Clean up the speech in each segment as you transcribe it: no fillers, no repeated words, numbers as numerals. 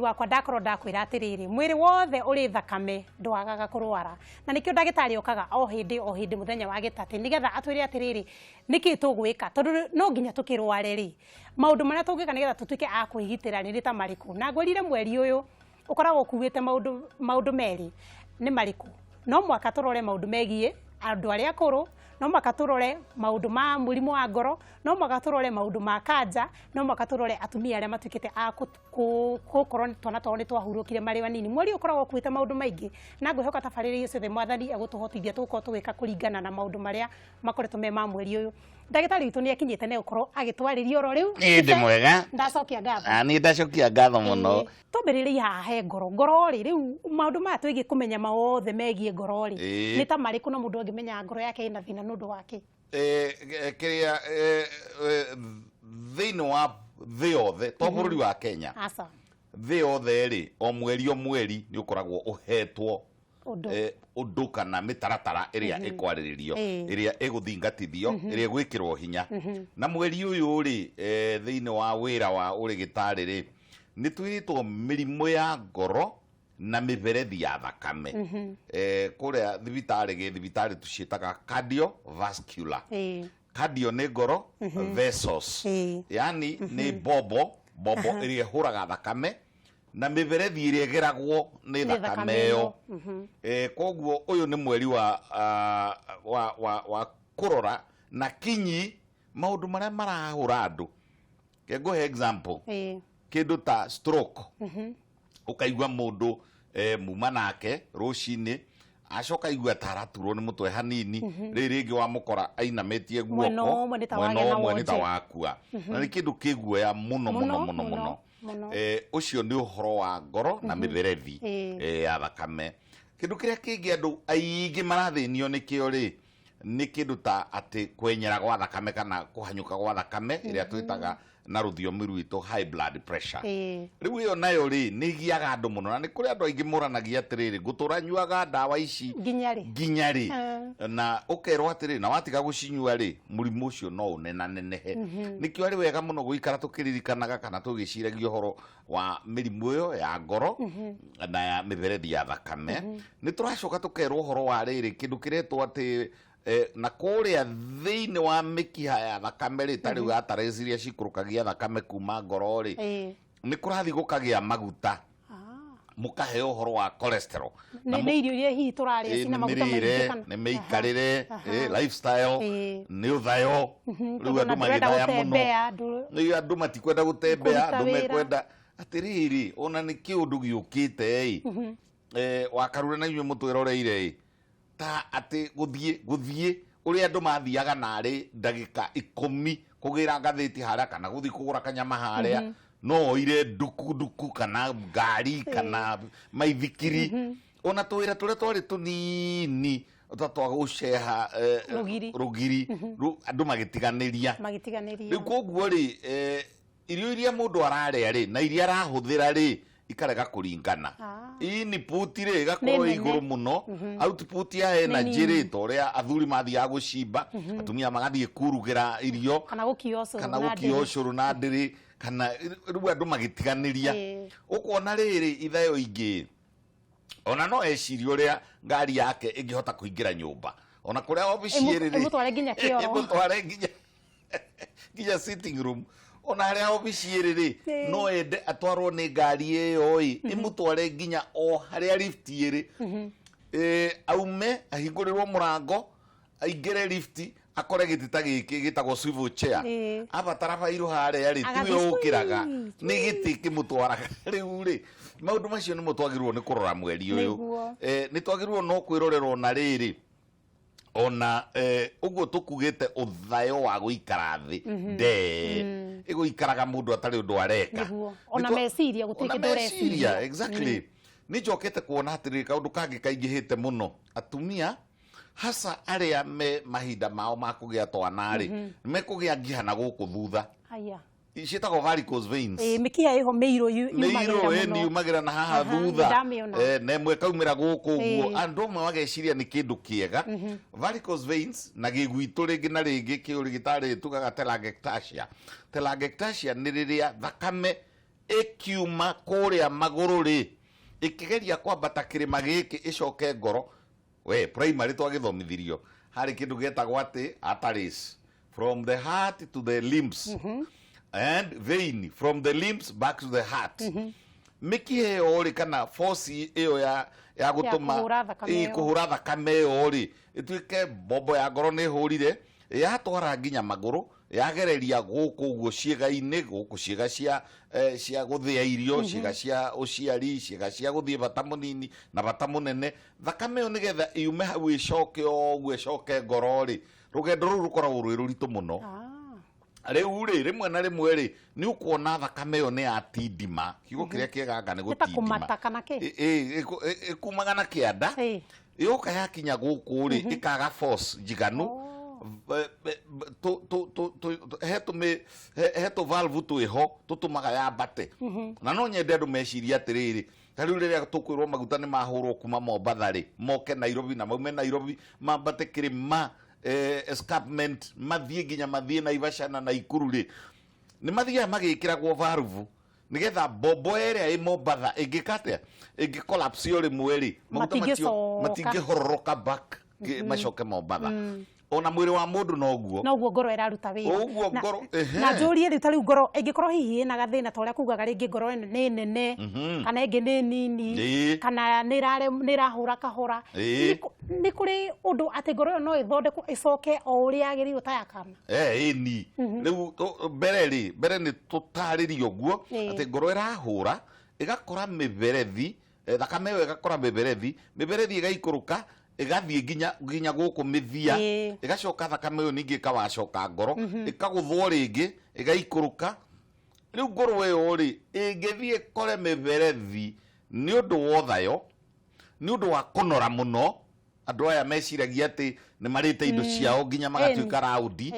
wakwa ndakorwo ndakwira atiriri mwiri wothe uri thakame ndwagaga kurwara na nikio ndagitari okaga o hindi muthenya wa gitati nigetha atwire atiriri niki tugwika tondu no nginya tukirware ri maundu maria tungika nigetha tutuike a kwigitira ni ta mariku na ngorire mweri uyu ukoragwo kuwite maundu meri ni mariku no mwaka turore maundu megie andu aria akuru no makaturore maundu ma murimo wa ngoro no makaturore maundu ma kanja no makaturore atumia aria matukite a gukorwo twana twao ni twahurukire mari wanini mweri ukoragwo kuite maundu maingi na ngwihoka tabariri icio the mwathani agutuhotithia tuko twika kuringana na maundu maria makoretwo me ma mweri uyu ndagitari witu ni akinyite ne ukorwo agitwariria oro riu ndi mwega ndacokia ngatho ni ndacokia ngatho muno tubiriri hahe ngoro ri riu maundu ma twigi kumenya maothe megie ngoro ri ni ta mariku no mundu angimenya ngoro yake ina thina nundu wake kiria thini wa thi yothe to bururi wa Kenya asa thi yothe ri o mweri ni ukoragwo uhetwo undu kana mitaratara iria ikwaririo iria iguthingatithio iria gwikirwo hinya na mweri uyu ri thini wa wira wa urigitari ri ni twitwo mirimu ya ngoro na miberethi ya thakame kuria thibitari tuciitaga cardiovascular cardio ni ngoro vessels yani ni bobo iria huraga thakame na miberethi iria geragwo ni thakame yo koguo uyu ni mweri wa kurora na kinyi maundu maria marahura andu nguhe example kindu ta stroke ukaigwa mundu muma nake rucini acoka igua taraturwo ni mutwe hanini ringi wa mukora ainametie guoko mweno ni ta wakua na ni kindu kiguoya muno ucio ni uhoro wa ngoro na miberethi ya thakame kindu kiria kingi andu aingi marathinio nikio ri ni kindu ta ati kwenyera gwa thakame kana kuhanyuka gwa thakame iria twitaga na ruthiomi rwitu high blood pressure riu iyo nayo ri ni giaga andu muno na ni kuri andu aingi muranagia atiriri gutura nyuaga ndawa ici ginyari na ukerwo atiriri na watiga gucinyua ri murimu ucio no unenehe nikio ari wega muno guikara tukiririkanaga kana tugiciragia horo wa mirimu yo ya ngoro na ya miberethi ya thakame ni turacoka tukerwo horo wa riri kindu kiretwo ati na kuria thini wa mikiha ya thakame ri tari gatareciria cikurukagia thakame kuma ngoro ri ni kurathi gukagia maguta mukahe uhoro wa cholesterol ni irio iria hi turari cina maguta maingi ni meikarire lifestyle ni uthayo riu andu magithaya muno ni andu matikwenda gutembea andu mekwenda atiriri ona ni kiundu giukite wakarure na inywe mutwiroreire ta ati guthie uri andu mathiaga nari ndagika 10 kugira ngathiti haria kana guthi kugura kanyama haria no ire duku kana ngari kana maithikiri ona twira tule twari tunini utatwa guceha rugiri andu magitiganiria riu koguo ri irio iria mundu araria ri na iria arahuthira ri ikarega kuringana input ri gakorwo iguru muno output ya energy ri toria athuri mathia gucimba atumia magathie kurugira irio kana gukiocuru na ndiri kana riu andu magitiganiria ukona riri ithayo ingi ona no ecirio ria ngari yake ingihota kuingira nyumba ona kuria office riri mutware nginya kioro mutware nginya sitting room ona haria office riri no ende atwarwo ni ngari iyo imutware nginya o haria lift iri aume ahingũrĩrwo murango aingĩre lift akore gitita giki gitagwo swivel chair abatara bairo haria ri tiwe ukiraga ni giti kimutwaraga riu ri maundu macio ni mutwagirwo ni kurora mweri uyu ni twagirwo no kwirorerwo na riri ona uguo tukugite uthayo wa guikara thi iguikaraga mundu atari undu areka ona meciria gutike ndoreciria exactly ni njokete kuona atiri kaundu kangi kaingihite muno atumia hasa aria me mahinda mao makugia twana ri mekugia ngihana guku thutha haya icitagwo varicose veins mikiha iho meiro yumagira na haha thutha na imwe kaumira guku guo andu amwe mageciria ni kindu kiega varicose veins na giguitu ringi na ringi kiurigitari tugaga telangiectasia ni riria thakame ikiuma kuria maguru ri ikigeria kwambata kirima giki icoke ngoro we primary twagithomithirio hari kindu getagwo ati arteries from the heart to the limbs and vein from the limbs back to the heart mikihe ori kana force iyo ya gutuma kuhura thakame ori ituike bombo ya ngoro ni hurire yatwara nginya maguru yagereria guku guo ciega-ini guku ciega cia guthia irio ciega cia uciari ciega cia guthie bata munini na bata munene thakame yo nigetha iume hau icoke oguo icoke ngoro ri rugendo ru rukoragwo rwi ruritu muno riu ri rimwe na rimwe ri ni ukuona thakame yo ni atindima kiugo kiria kieganga ni gutindima ikumaga na kianda yuka yakinya guku ri ikaga force jiganu heto valve twiho tutumaga yambate na no nyende andu meciria atiriri tariu riria tukwirwo maguta ni mahurwo kuma Mombatha ri moke Nairobi na maume Nairobi mambate kirima escarpment mathie nginya mathie Naivasha na Naikuru ri ni mathia magikiragwo valve nigetha bombo area i Mombatha ingikate collapse yo rimwe ri maguta matingihororoka back macoke Mombatha ona mwiri wa mundu noguo ngoro iraruta wira na njurie ri tari ngoro ingikorwo hihi na gathina toria kugaga ringi ngoro ni nene kana ingi ni nini kana ni irahura kahora ni kuri undu ati ngoro no ithondekwo icoke o uria agiririo ta yakana ni riu mbere ni tutaririo guo ati ngoro irahura igakora miberethi thakame yo igakora miberethi igaikuruka igathie ginya guku mithia igacoka thakame yo ningi ikawacoka ngoro ikaguthwo ringi igaikuruka riu ngoro yo ri ingithie kore miberethi ni undu wothayo ni undu wa kunora muno andu aya meciragia ati ni marite indo ciao ginya magatuika raudi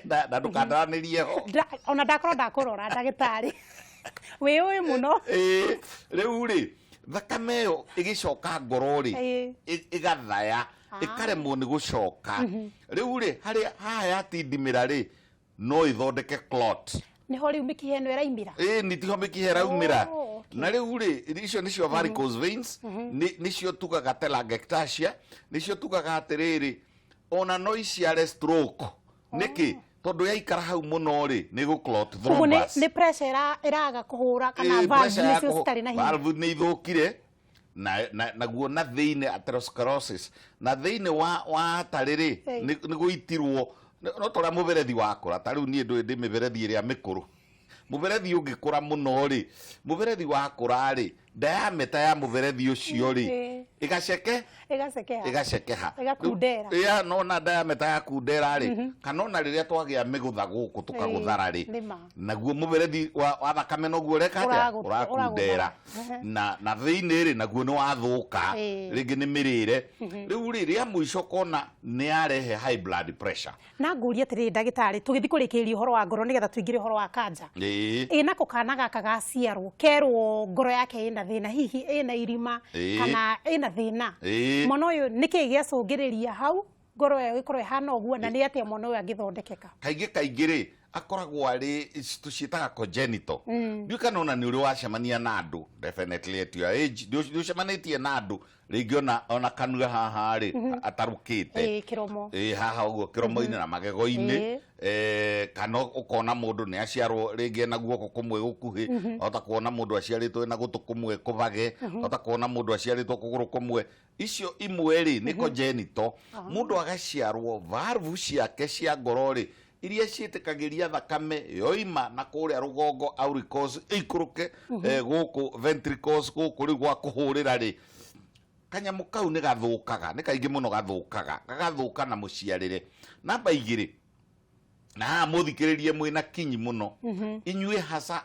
na ndukandaranirie ho ona ndakorwo ndakurora ndagitari we uy muno riu ri thakame yo igicoka ngoro ri igathaya ikaremwo ni gucoka riu ri haha yatindimira ri no ithondeke clot niho riu mikihe no iraimira nitiho mikihe raumira na riu ri icio nicio varicose veins nicio tugaga telangiectasia nicio tugaga atiriri ona no iciare stroke niki tondu yaikara hau muno ri ni gu clot thrombus ni pressure iraga kuhura kana valve nicio citari na hinya valve ni ithukire na guo na thiine atherosclerosis na thiine wa tariri ni guitirwo no toria muberethi wakura tariu ni ndi miberethi iria mikuru muberethi ungikura muno ri muberethi wakura ri diameter ya muberethi ucio ri igacekeha igakundera no na diameter ya kundera ri kana na riria twagia migutha guku tukaguthara ri naguo muberethi wa thakame noguo rekate urakundera na thiini ri naguo ni wathuka ringi ni mirire riu riria muico kona ni arehe high blood pressure na nguria atiri ndagitari tugithi kurikiria uhoro wa ngoro nigetha tuingire uhoro wa kanja nako kana gaka gaciarwo kerwo ngoro yake ina thina hihi ina irima kana ina thina mono uyu niki giacungiriria hau ngoro yo ikorwo ihana uguo na ni atia mono uyu angithondekeka kaingi ri akoragwo ari tuciitaga congenital ndiu kana ona ni uri wacemania na andu definitely at your age ndiu cemanitie na andu ringi ona kanua haha ri atarukite kiromo haha uguo kiromo-ini na magego-ini kana ukona mundu ni aciarwo ringi na guoko kumwe gukuhi ota kuona mundu aciaritwo na gutu kumwe kubage ota kuona mundu aciaritwo kuguru kumwe icio imwe ri ni congenital mundu agaciarwo valve ciake cia ngoro ri iria ciitikagiria thakame yoima na kuria rugongo auricles ikuruke guku ventricles guku ri gwa kuhurira ri kanyamu kau ni gathukaga ni kaingi muno gagathuka na muciarire namba igiri na muthikiririe mwina kinyi muno inyue hasa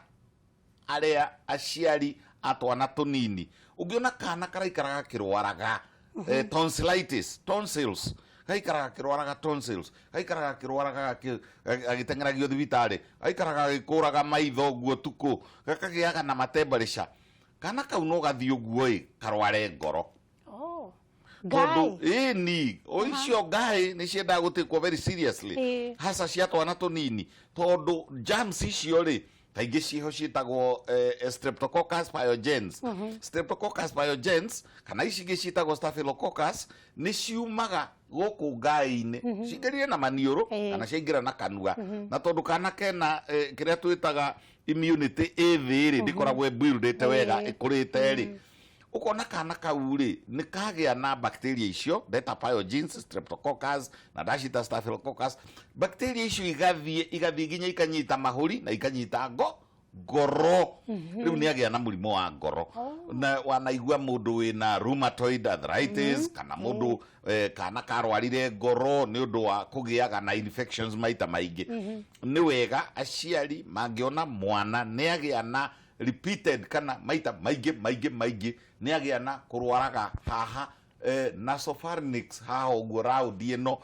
aria aciari atwana tunini ungiona kana karaikaraga kirwaraga tonsils kaikaraga kirwaraga tonsils kaikaraga kirwaraga agitengeragio thibitari kaikaraga gikuraga maitho guo tuku gakagiaga na temperature kana kau no gathie guo karware ngoro ni oicio ngai ni cienda gutikwo very seriously hasa cia twana tunini tondu germs icio ri kaingĩ ciho ciĩtagwo Streptococcus pyogenes. Streptococcus pyogenes kana ici ingĩ ciĩtagwo Staphylococcus nĩ ciumaga gũkũ ngai-inĩ cingĩrire na maniũrũ kana ciaingĩra na kanua, na tondũ kana kena kĩrĩa twĩtaga immunity ĩthĩ ndĩkoragwo build wega ĩkũrĩte rĩ, ukona kana kauri nĩ kagĩa na bacteria icio beta pyogenes, Streptococcus na dashita Staphylococcus. Bacteria icio igathiĩ nginya ikanyita mahũri na ikanyita ngoro, rĩu nĩ agĩa na mũrimũ wa ngoro. Na wanaigua mũndũ wĩna rheumatoid arthritis kana mũndũ kana karwarire ngoro nĩ ũndũ wa kũgĩaga na infections maita maingĩ, nĩ wega aciari mangĩona mwana nĩ agĩa na repeated kana maita maingĩ nĩ agĩa na kũrwaraga haha nasopharynx haha ũguo round ĩno,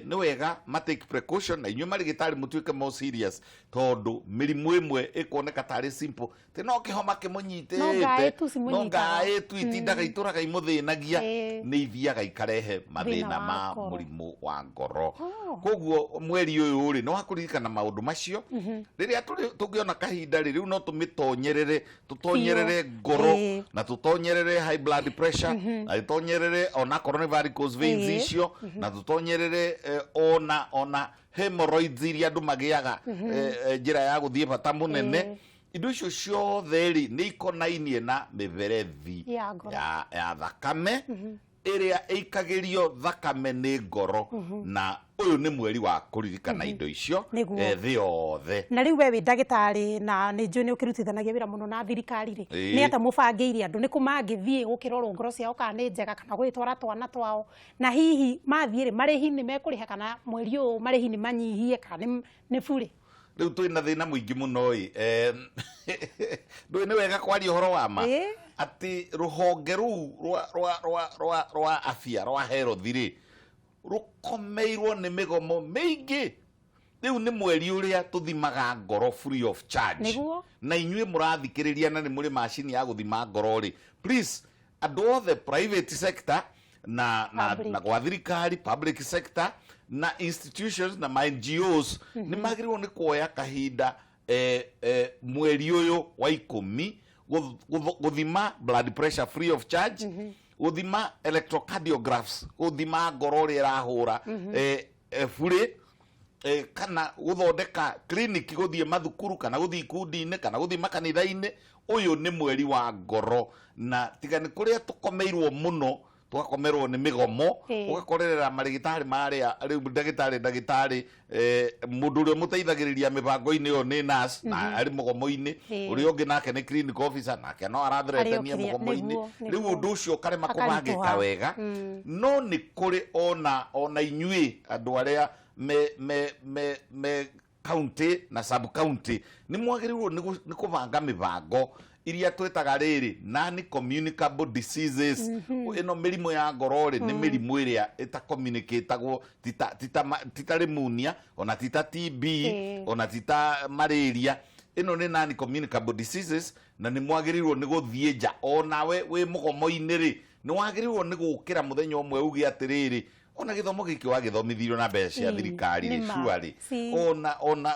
nĩ wega take precaution na inyuĩ marigitari mũtuĩke more serious, tondũ mĩrimũ ĩmwe ĩkoneka tarĩ simple te no kĩhoma kĩmũnyitĩte no ngaĩ tu itindaga itũraga imũthĩnagia, nĩ ithiaga ikarehe mathĩna ma mũrimũ wa ngoro. Koguo mweri ũyũ rĩ no wakũririkana maũndũ macio rĩrĩa tũngĩona kahinda rĩu no tũtonyerere ngoro na tũtonyerere high blood pressure na tũtonyerere ona coronary varicose veins icio na tũtonyerere ona hemorrhoids iria andũ magĩaga njĩra ya gũthiĩ bata mũnene. Indo icio ciothe rĩ nĩ ikonainie na mĩberethi ya thakame ĩrĩa ĩikagĩrio thakame nĩ ngoro, na ũyũ nĩ mweri wa kũririkana indo icio thĩ yothe. Na rĩu we wĩ ndagĩtarĩ na nĩ njũĩ nĩ ũkĩrutithanagia wĩra mũno na thirikari rĩ, nĩ atĩ mũbangĩire andũ nĩ kũ mangĩthiĩ gũkĩrorwo ngoro ciao kana nĩ njega kana gwĩtwara twana twao, na hihi mathiĩ rĩ marĩhi nĩ mekũrĩha kana mweri ũyũ marĩhi nĩ manyihie kana nĩ bure? Rĩu twĩna thĩna mũingĩ mũno ndũĩ nĩ wega kwaria ũhoro wa ma atĩ rũhonge rũu rwa afya rwa health rĩ rũkomeirwo nĩ mĩgomo mĩingĩ. Rĩu nĩ mweri ũrĩa tũthimaga ngoro free of charge, na inyuĩ mũrathikĩrĩria na nĩ mũrĩ macini ya gũthima ngoro rĩ, please andũ othe private sector na gwa thirikari public sector na institutions na NGOs nĩ magĩrĩirwo nĩ kuoya kahinda mweri ũyũ wa 10 gũthima blood pressure free of charge, gũthima electrocardiographs, gũthima ngoro ũrĩa ĩrahũra bure, kana gũthondeka clinic, gũthiĩ mathukuru kana gũthiĩ ikundi-inĩ kana gũthiĩ makanitha-inĩ. Ũyũ nĩ mweri wa ngoro, na tiga nĩ kũrĩa tũkomeirwo mũno tũgakomerwo nĩ mĩgomo ũgakorerera marigitari marĩa rĩu ndagĩtarĩ mũndũ ũrĩa mũteithagĩrĩria mĩbango-inĩ ĩyo nĩ nurse na arĩ mũgomo-inĩ, ũrĩa ũngĩ nake nĩ clinic officer nake no arathretania mũgomo-inĩ. Rĩu ũndũ ũcio karema kũbangĩka wega, no nĩ kũrĩ ona inyuĩ andũ arĩa me county na sub county nĩ mwagĩrĩirwo nĩ kũbanga mĩbango iria twĩtaga rĩrĩ non-communicable diseases. Ĩno mĩrimũ ya ngoro rĩ nĩ mĩrimũ ĩrĩa ĩta-communicatagwo, tita pneumonia ona tita TB ona tita malaria. Ĩno nĩ non-communicable diseases, na nĩ mwagĩrĩirwo nĩ gũthiĩ nja. Onawe wĩ mũgomo-inĩ rĩ nĩ wagĩrĩirwo nĩ gũkĩra mũthenya ũmwe uge atĩrĩrĩ ona gĩthomo gĩkĩ wagĩthomithirio na mbeca cia thirikari rĩ surely ona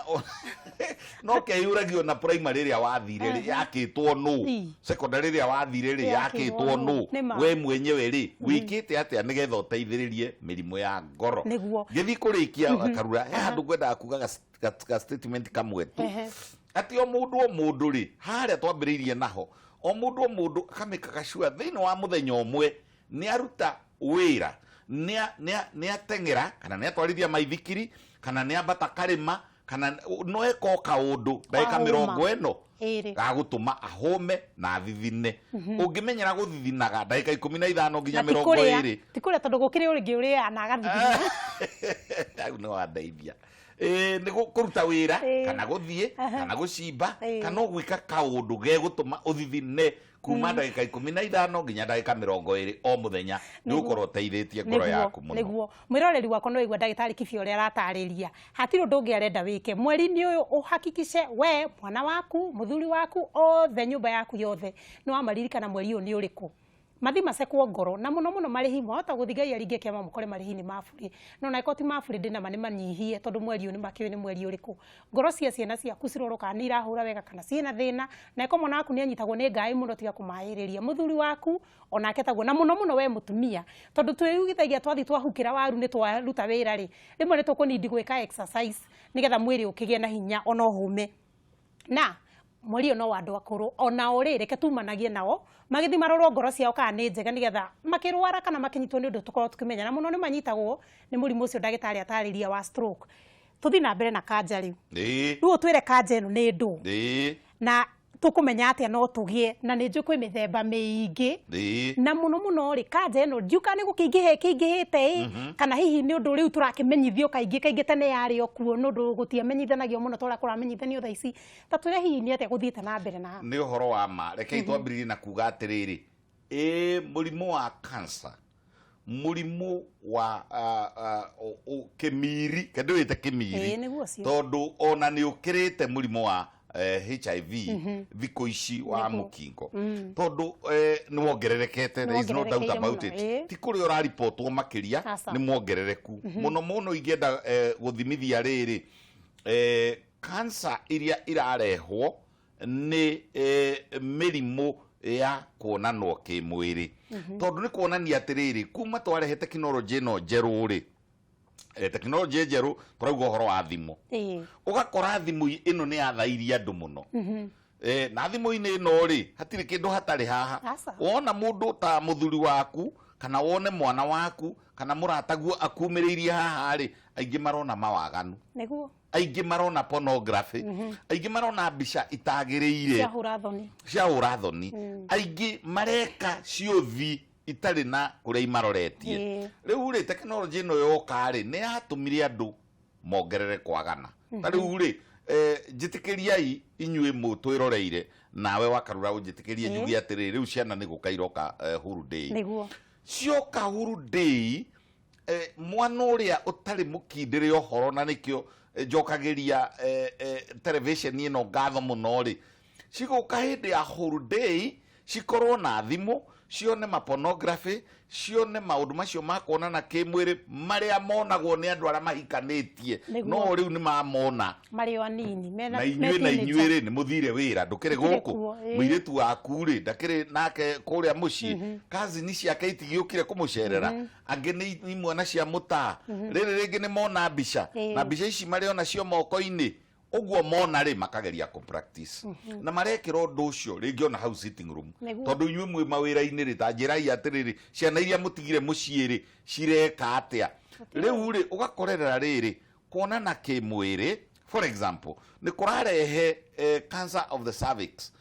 no kĩihũragio na primary ĩrĩa wathire rĩ yakĩtwo nũ, secondary ĩrĩa wathire rĩ yakĩtwo nũ, we mwenyewe rĩ wĩkĩte atĩa nĩgetha ũteithĩrĩrie mĩrimũ ya ngoro. Gĩthiĩ kũrĩkia Karura he handũ ngwendaga kuga ga statement kamwe tu atĩ o mũndũ rĩ harĩa twambĩrĩirie naho o mũndũ akamĩkaga sure thĩinĩ wa mũthenya ũmwe nĩ aruta wĩra, nĩ ateng'era kana nĩ atwarithia maithikiri kana nĩ ambata karĩma kana no eka kaũndũ ndagĩka 40 gagũtũma ahũme na athithine. Ũngĩmenyera gũthithinaga ndagĩka 15 nginya 20 ti kũrĩa tondũ gũkĩrĩ ũrĩngĩ ũrĩa na agathithina au nĩ wandeithia nĩ kũruta wĩra kana gũthiĩ kana gũcimba kana gwĩka kaũndũ gegũtũma ũthithine kuma ndagĩka 15 nginya ndagĩka 20 o mũthenya nĩ ũkorwo ũteithĩtie ngoro yaku mũno. Nĩguo mwĩroreri wakwa no igua ndagĩtarĩ Kibe ũrĩa aratarĩria hatirĩ ũndũ ũngĩ arenda wĩke mweri-inĩ ũyũ ũhakikice we mwana waku mũthuri waku othe nyũmba yaku yothe nĩ wamaririkana mweri ũyũ nĩ ũrĩkũ. mathi macekwo ngoro na muno marihi mohota guthigai aringe kiama mukore marihi ni maburi no na ikoti maburi ndina mane manyihie tondu mweri ni makiwe ni mweri uriku ngoro cia ciana ciaku ciroroka ni irahura wega kana ciena thina na iko mwana waku ni anyitagwo ni ngai muno tiga kumairiria muthuri waku onake taguo na muno we mutumia tondu twiyugithagia twathi twahukira waru ni twaruta wira ri rimwe ni tukunindi gwika exercise nigetha mwiri ukigie na hinya ona hume na muri no wandu akuru ona uri reke tumanagie nao magithi marorwo ngoro ciao kana ni njega nigetha makirwara kana makinyitwo ni undu tukorwo tukimenya na muno ni manyitagwo ni murimu ucio ndagitari atariria wa stroke tuthi na mbere na kanja riu riu twire kanja ino ni ndu na tukumenya atia no tugie na ni njukwe mithemba miingi na muno ri kanja ino njuka ni gukingihite kana hihi ni undu riu turakimenyithio kaingi tene yari okuo no ndu gutiamenyithanagio muno tora kuramenyithanio tha ici ta twire hihi ni atia guthiite na mbere na ni uhoro wa ma reke twambiririe na kuga atiriri murimu wa cancer murimu wa kimiri kende wite kimiri tondu ona ni ukirite murimu wa HIV thiko ici wa mukingo tondu ni wongererekete there is no doubt about it ti kuri ora reportwo makiria ni mwongerereku muno ingienda guthimithia riri cancer iria irarehwo ni mirimu ya kuonanwo kimwiri tondu ni kuonania atiriri kuma twarehe teknology no njeru ri teknology njeru turauga horo wa thimu ugakora thimu ino ni yathairia andu muno na thimu-ini ino ri hatiri kindu hatari haha wona mundu ta muthuri waku kana wone mwana waku kana murataguo akumiriirie haha ri aingi marona mawaganu niguo aingi marona pornography aingi marona mbica itagiriire cia urathoni aingi mareka ciothi itari na kuria imaroretie riu ri technology no yoka ri ni yatumire andu mongerere kwagana riu ri jitikiriai inyue mutwiroreire nawe wakarura ujitikirie njugi atiri riu ciana ni gukairoka huru day niguo cioka huru day mwana uria utari mukindire ohoro na nikio njokagiria television ino ngatho muno ri ciguka hindi ya huru day cikorwo na thimu cione ma pornography cione maundu macio makona na kimwiri maria monagwo ni andu aria mahikanitie no riu ni mamona mario anini na inyuire ni muthire wira ndukire guku muiretu waku ri ndakire nake kuria mucii kazi ni ciake itigiukire kumucerera ange ni mwana cia muta riri ringi ni mona mbica na mbica ici mario na cio moko-ini uguo mona ri makageria ku practice na marekira undu ucio ringi ona hau sitting room tondu inyue mwe mawira-ini ri ta njirai atiriri ciana iria mutigire mucii ri cireka atia riu ri ugakorerera riri kuonana kimwiri for example ni kurarehe cancer of the cervix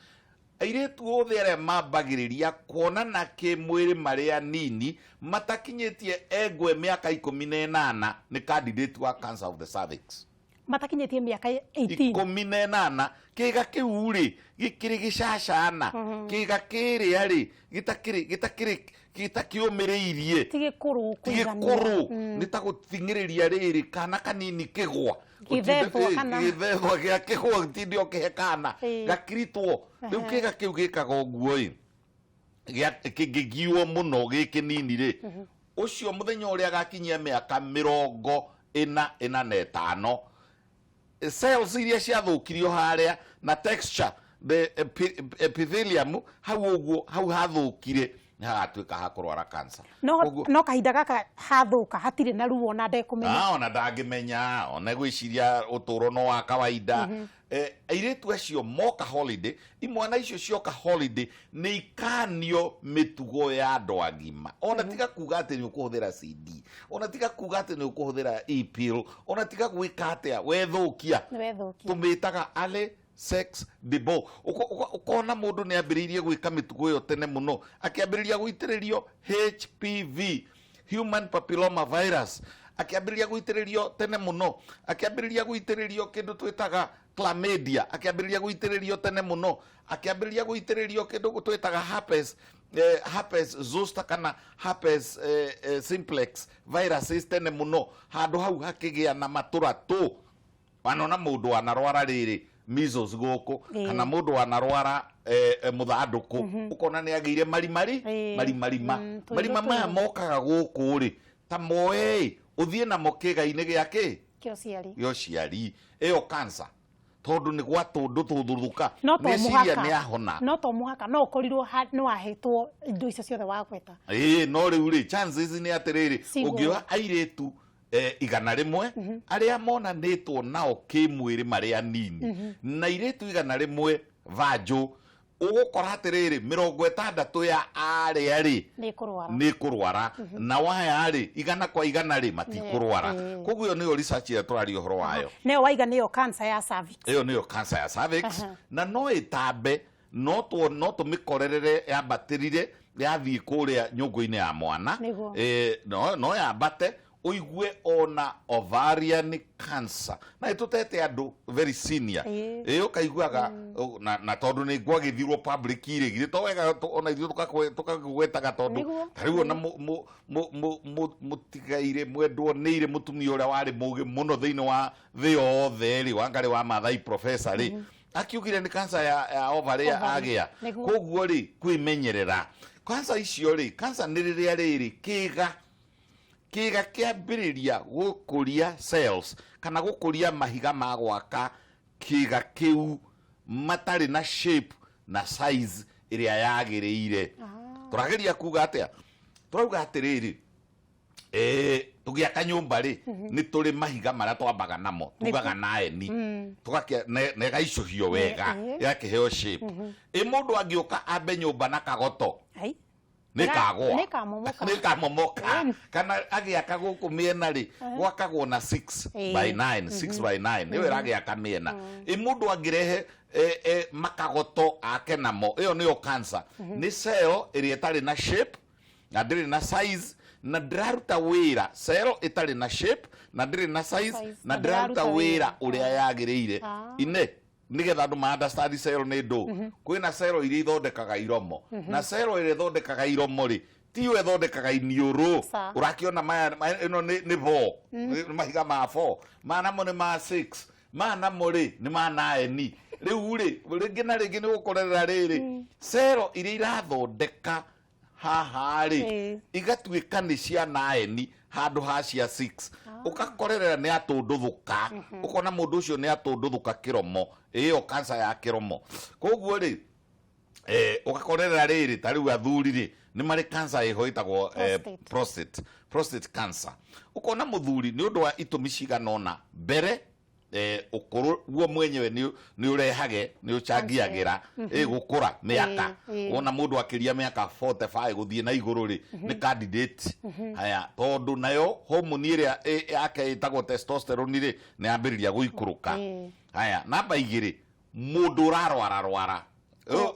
airetu othe aria mambagiriria kuonana kimwiri maria nini matakinyitie engwe miaka 18 ni candidate wa cancer of the cervix matakinyitie miaka 18 18 kiga kiu ri gikiri gicacana kiga kiri ari gitakiumiriirie tigikuru ni ta guthingiriria riri kana kanini kigwa githethwa gia kigwa tindio kihekana gakiritwo riu kiga kiu gikaga uguo i gigigiwo muno gikinini ri ucio muthenya uria gakinyia miaka 45 cells iria ciathukirio haria na texture the epithelium hau hathukire hagatuika hakurwara cancer no kahinda gaka hathuka hatire na ruo ona ndekumenya ona ndangimenya ona gwiciria uturo no wa kawaida airetu acio moka holiday imwana icio cioka holiday ni ikanio mitugo ya andu agima ona tiga kuga ati ni ukuhuthira CD ona tiga kuga ati ni ukuhuthira e-pill ona tiga gwika atia wethukia tumitaga ale sex debo ukona mundu ni ambiririe gwika mitugo yo tene muno akiambiriria guitiririo HPV human papilloma virus akiambiriria guitiririo tene muno akiambiriria guitiririo kindu twitaga chlamydia akiambiriria guitiririo tene muno akiambiriria guitiririo kindu twitaga herpes zoster kana herpes simplex viruses tene muno handu hau hakigia na matura tu wanona mundu anarwara riri measles goko kana mundu anarwara muthanduku ukona ni ageire marima maya mokaga guku ri ta moe uthie na mokiga-ini giake kio ciari iyo cancer tondu ni gwa tundu tuthuthuka ni ciria ni ahona no to muhaka no korirwo ni wahetwo indo icio ciothe wagweta no riu ri chances ni atiriri ungioa airetu igana rimwe aria monanitwo nao kimwiri maria nini na iretu igana rimwe vanju ugukora atiriri 60 ya aria ri ni kurwara na waya ri igana kwa igana ri matikurwara koguo niyo research ya turario horo wayo neo waiga niyo cancer ya cervix iyo niyo cancer ya cervix na no itambe no tumikorerere yambatirire yathii kuria nyungu-ini ya mwana no yambate uigue ona ovarian cancer na itutete andu very senior ukaiguaga na tondu ni gwagithirwo public ire gire to wega ona ithu tukagwetaga tondu tariu na mutigaire mwendwo neire mutumia uria wari mugi muno thiini wa thi yothe ri wangari wa Mathai professor ri akiugire ni cancer ya ovary agia koguo ri kwimenyerera cancer icio ri cancer ni riria riri kiga kiambiriria gukuria cells kana gukuria mahiga ma gwaka kiga kiu matari na shape na size iria yagiriire turageria kuga atia turauga atiriri tugiaka nyumba ri ni turi mahiga maria twambaga namo tugaga naeni tugakia nega icuhio wega yakiheo shape mundu angiuka ambe nyumba na kagoto nikamomoka kana agiaka guku miena ri gwakagwo na 6 by 9 niwe ragiaka miena mundu angirehe makagoto ake namo iyo niyo cancer ni cell iria itari na shape na ndiri na size na ndiraruta wira cell itari na shape na ndiri na size na ndiraruta wira uria yagiriire ine nigetha andu ma understand cell ni ndu kwina cell iria ithondekaga iromo na cell iria ithondekaga iromo ri ti we thondekaga iniuru urakiona maya ino ni vo mahiga ma 4 manamo ni ma 6 manamo ri ni ma 9 riu ri ringi na ringi ni gukorera riri cell iria irathondeka haha ri igatuika ni cia 9 handu ha cia 6 ukakorerera ni atunduthuka ukona mundu ucio ni atunduthuka kiromo iyo cancer ya kiromo koguo ri ukakorerera riri tariu athuri ri ni mari cancer iho itagwo prostate cancer ukona muthuri ni undu wa itumi ciganona mbere ukuru guo mwenyewe ni urehage ni uchangiagira gukura miaka ona mundu akiria miaka 45 guthie na iguru ri ni candidate haya tondu nayo hormone iria yake itagwo testosterone ri ni ambiriria guikuruka haya namba 2 mundu rarwara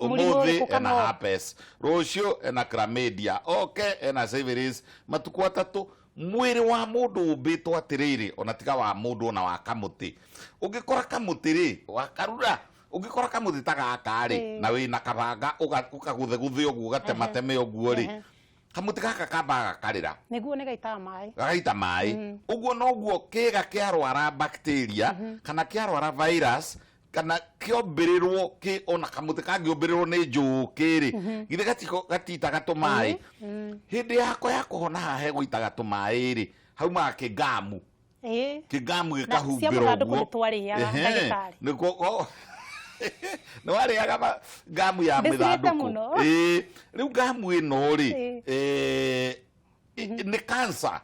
umuthi ena herpes rucio ena chlamydia ena syphilis matuku atatu mwiri wa mundu umbitwo atiriri ona tiga wa mundu ona wa kamuti ungikora kamuti ri wakarura ungikora kamuti tagakari na wina kabanga ukaguthe uguo gatemateme uguo ri kamuti gaka kambaga karira niguo ni gaita mai uguo noguo kiga kiarwara bacteria kana kiarwara virus kana kiombirirwo ki ona kamuti kangiombirwo ni njukiri githe gatitaga tumai hindi yako ya kuhona hahe guitaga tumai ri hauma kigamu kigamu gikahumbirwo niguo no wariaga gamu ya mithanduku riu gamu ino ri ni cancer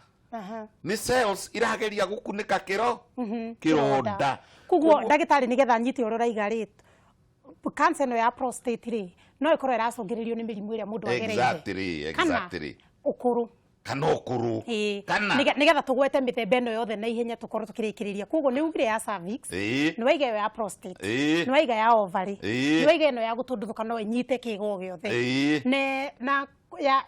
ni cells irageria gukunika kironda kuguo ndagitari nigetha nyite urora igarite cancer no ya prostate ri no ikorwo iracungiririo ni mirimu iria mundu agereire exactly ukuru kana nigetha tugwete mithemba ino yothe na ihenya tukorwo tukirikiriria kuguo ni ugire ya cervix ni waiga ya prostate ni waiga ya ovary ni waiga ino ya gutunduthuka no inyite kigo giothe ne na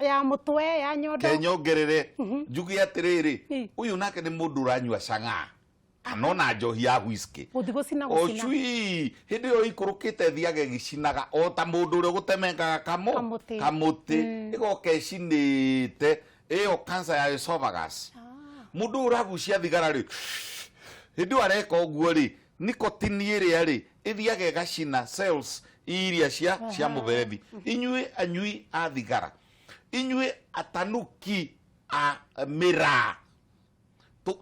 ya mutwe ya nyondo kenyongerere njugi atiriri uyu nake ni mundu uranyua canga anona njohi ya whisky guthigusina ochui hindi yo ikurukite thiage gicinaga o ta mundu uri gutemengaga kamuti igoke cinite iyo cancer ya esophagus mundu uragucia thigara ri hindi areka uguo ri nicotine iria ri ithiaga igacina cells iria cia muberethi. Inyue anyui a thigara, inyue atanuki a mira,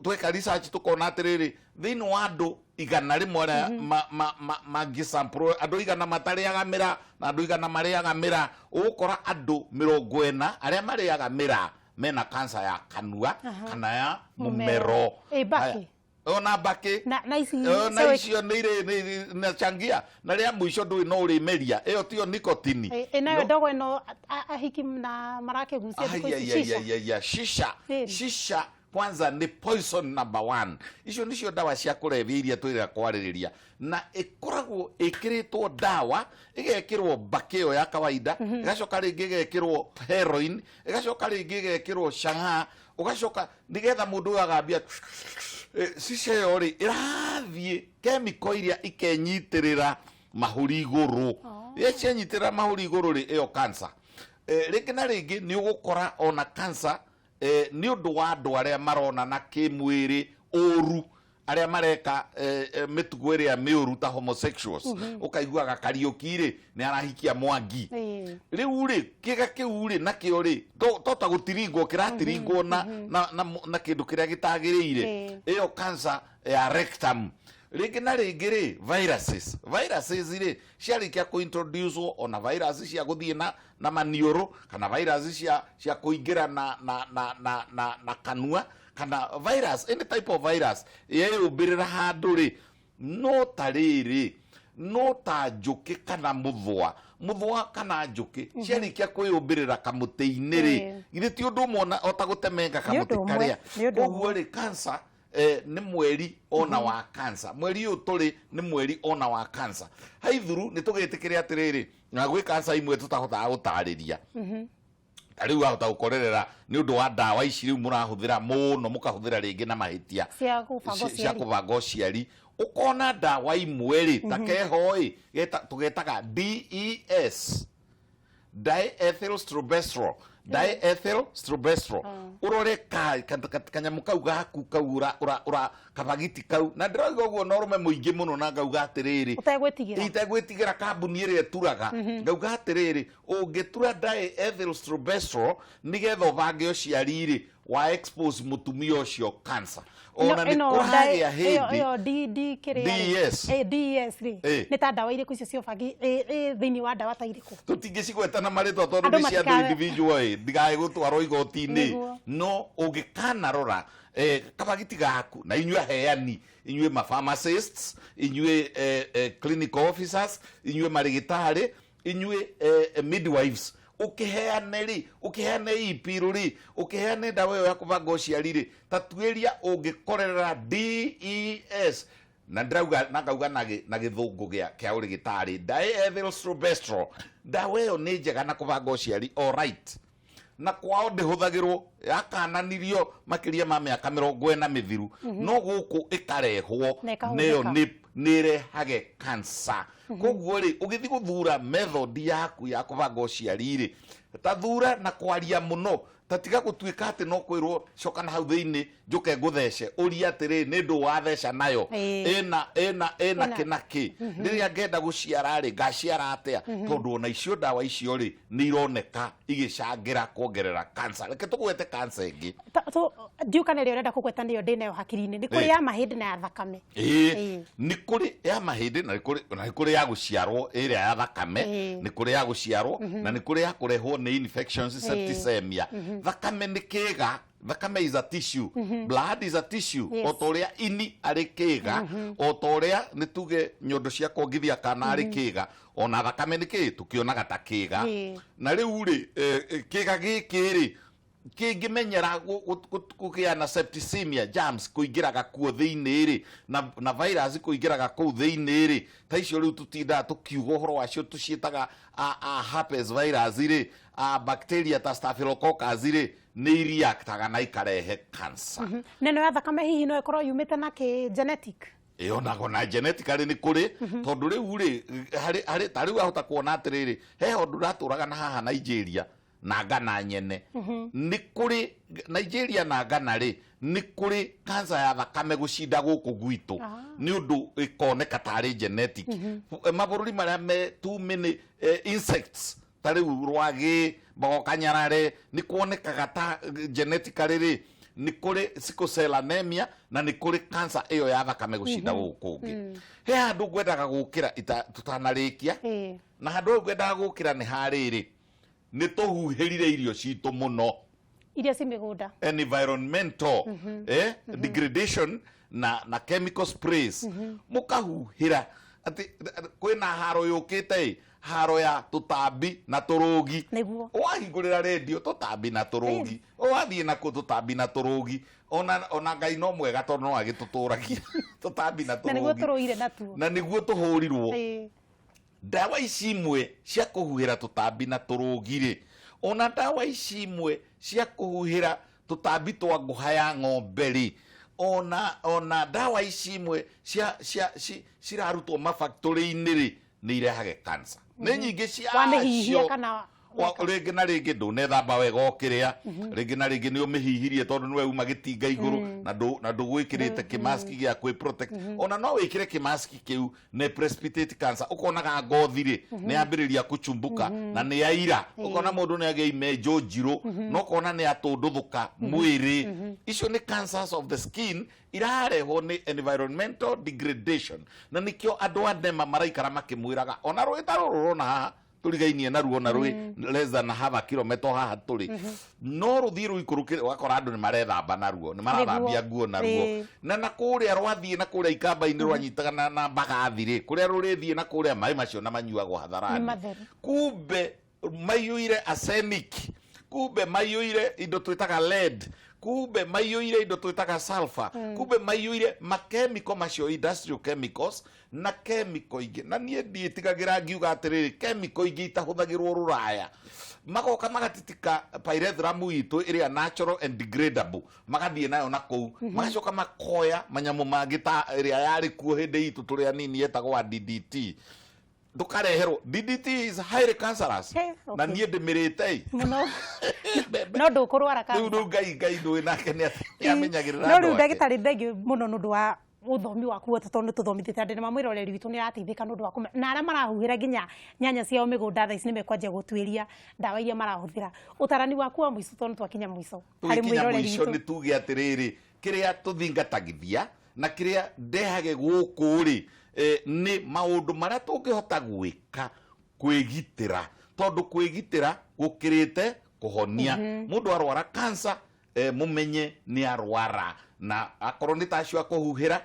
tweka research tukona atiriri thiini wa andu 100 magisampro andu 100 matariaga mira na andu 100 mariaga mira, ukora andu 40 aria mariaga mira mena kansa ya kanua kana ya mumero. Ona baki na icio na changia na ria mwisho ndui no uri meria iyo tio nicotine nayo ndogo ino ahiki na marake gusia shisha kwanza ni poison number 1. Icio nicio dawa cia kulevya iria twira kwaririria na ikoragwo ikiritwo dawa igekirwo bakio ya kawaida igacoka ringi igekirwo heroin igacoka ringi igekirwo shanga ugacoka nigetha mundu agambia shisha yori irathie chemical iria ikenyitirira mahuri iguru yecenyitirira mahuri iguru ri iyo cancer ringi na ringi ni ugukora ona cancer ni undu wa andu aria marona na kimwiri oru aria mareka mitugo iria miuru ta homosexuals ukaigua gakariukire ni arahikia mwangi riu ri kiga kiu ri nakio ri tota gutiringwo kiratiringwo na kindu kiria gitagiriire iyo cancer ya rectum. Ringi na ringi ri viruses ri ciarikia kuintroduce ona virus cia guthie na manioro kana virus cia kuingira na kanua kana virus any type of virus yeyumbirira handu ri no tariri no ta njuki kana muthwa kana njuki ciarikia kwiyumbirira kamuti-ini ri githĩ ti undu mona otagutemenga kamuti karia koguo ri cancer ni mweri ona wa cancer. Mweri uyu turi ni mweri ona wa cancer. Haithuru ni tugitikiria atiriri na gwi cancer imwe tutahotaga gutariria riu wahota gukorerera ni undu wa dawa ici riu murahuthira muno mukahuthira ringi na mahitia cia kubanga uciari ukona dawa imwe ri takehoi tugetaga DES diethylstrobestrol urore kanyamu kau gaku kaura kabagiti kau na ndiraga uguo no rume muingi muno na ngauga atiriri itegwitigira kambuni iria eturaga ngauga atiriri ungitura diethylstrobestrol nigetha ubange uciariri wa expose mutumia ucio cancer ona ni kuragia hindi DS ni ta dawa iriku icio ciobangi thiini wa dawa ta iriku tutingicigweta na maritwa tondu ni cia individual ndigae gutwarwo igoti-ini no ungikana rora kabagiti gaku na inyue heani inyue pharmacists inyue clinical officers inyue marigitari inyue midwives ukiheane ipiruri ukiheane dawa ya kubanga uciariri tatuiria ungikorera DES na ndrauga ngauga na githungu kia urigitari diethylstrobestrol dawa iyo ni njega na kubanga uciari alright na kwao ndihuthagirwo yakananirio makiria ma miaka 40 mithiru no guku ikarehwo neyo nirehage cancer. Koguo ri ugithi guthura method yaku ya kubanga uciari ta thura na kwaria muno tatiga gutuika ati no kwirwo coka na hau thiini njuke nguthece uria atiri ni ndu watheca nayo ena kinaki riria ngenda guciara ri ngaciara atia tondu ona icio dawa icio ri ni ironeka igicangira kuongerera cancer reke tugwete cancer ingi ndiukane ri urenda kugweta niyo ndinayo hakiri-ini ni kuri ya mahindi na ya thakame ni kuri ya mahindi na ni kuri ya guciarwo iria ya thakame ni kuri ya guciarwo na ni kuri ya kurehwo ni infections septicemia. Thakame ni kiga, thakame is a tissue, blood is a tissue, otoria ini ari kiga, otoria ni tuge nyondo cia kongithia kana ari kiga, ona thakame ni ki tukionaga ta kiga na riu ri kiga gikiri kingimenyera kugia na septicemia germs kuingiraga kuo thiini ri na virus kuingiraga kuu thiini ri ta icio riu tutinda tukiuga horo wacio tucietaga herpes virus ri bacteria ta staphylococcus ri ni reactaga na ikarehe cancer. Neno ya thakame hihi no ikorwo yumite na ki genetic onago na genetically ni kuri tondu riu ri hari tariu ahota kuona atiriri he hondu raturaga na haha Nigeria na Ghana nyene ni kuri Nigeria na Ghana ri ni kuri cancer ya thakame gucinda guku gwitu ni undu ikoneka tari genetic mabururi maria me too many insects tari rwagi bogokanyarare ni kuonekaga ta genetically ri ni kuri sickle cell anemia na ni kuri cancer iyo ya thakame gucinda guku ngi he andu gwendaga gukira tutanarikia na andu gwendaga gukira ni hariri ni tuhuhirire irio citu muno iria cimigunda environmental degradation na chemical sprays mukahuhira ati kwina haro yukite haro ya tutambi na turugi wahingurira radio tutambi na turugi wathie na ku tutambi na turugi ona ngai no mwega tondu no agituturagia tutambi na turugi na niguo tuhurirwo dawa ici imwe cia kuhuhira tutambi na turugire ona dawa ici imwe cia kuhuhira tutambi twa nguha ya ng'ombe ri ona dawa ici imwe cirarutwo mafactory-inĩ ri nĩ irehage cancer nĩ nyingĩ ciacio rĩngĩ na rĩngĩ ndũnethamba wega ũkĩrĩa rĩngĩ na rĩngĩ nĩ ũmĩhihirie tondũ nĩwe uma gĩtinga igũrũ na ndũgwĩkĩrĩte kĩmaski gĩa kwĩ protect ona no wĩkĩre kĩmaski kĩu nĩ precipitate cancer ũkonaga ngothi rĩ nĩ yambĩrĩria kuchumbuka na nĩ yaira ũkona mũndũ nĩ agĩa imenjo njirũ no kona nĩ atũndũthũka mwĩrĩ icio nĩ cancers of the skin irarehwo nĩ environmental degradation na nĩkĩo andũ anema maraikara makĩmwĩraga ona rũĩ ta rũrũ rũna haha turigainie na ruo na rui less than half a kilometer haha turi no ruthii ruikurukire wakora andu ni marethamba na ruo ni marathambia nguo na ruo na kuria rwathie na kuria ikamba-ini rwanyitaga na mbagathi ri kuria rurithie na kuria mai macio na manyuagwo hatharani kumbe maiyuire arsenic kumbe maiyuire indo twitaga lead kumbe maiyuire indo twitaga sulfur kumbe maiyuire makemiko macio industrial chemicals na chemical ingi na nie ndiitigagira ngiuga atiriri chemical ingi itahuthagirwo ruraya magoka magatitika pyrethrum itu iria natural and degradable magathie nayo na kou magacoka makoya manyamu mangi ta iria yari kuo hindi itu turia nini etagwo DDT dukareherwo DDT is highly cancerous na nie ndimirite muno no ndukurwara cancer ndu ngai ndu nake ni amenyagirira no ndu ndagitari ndegi muno ndu wa uthomi waku wote tondu tuthomithite andu ma mwiroreri witu ni arateithika ndu wa na ara marahuhira ginya nyanya ciao migunda tha ici nimekwanjia gutwiria ndawa iria marahuthira utarani waku wa mwiso tondu twakinya mwiso hari mwiroreri witu ni tuge atiriri kiria tuthingatagithia na kiria ndehage guku ri ni maundu maria tungihota gwika kwigitira tondu kwigitira gukirite kuhonia mundu arwara cancer mumenye ni arwara na akorwo ni tacio kuhuhira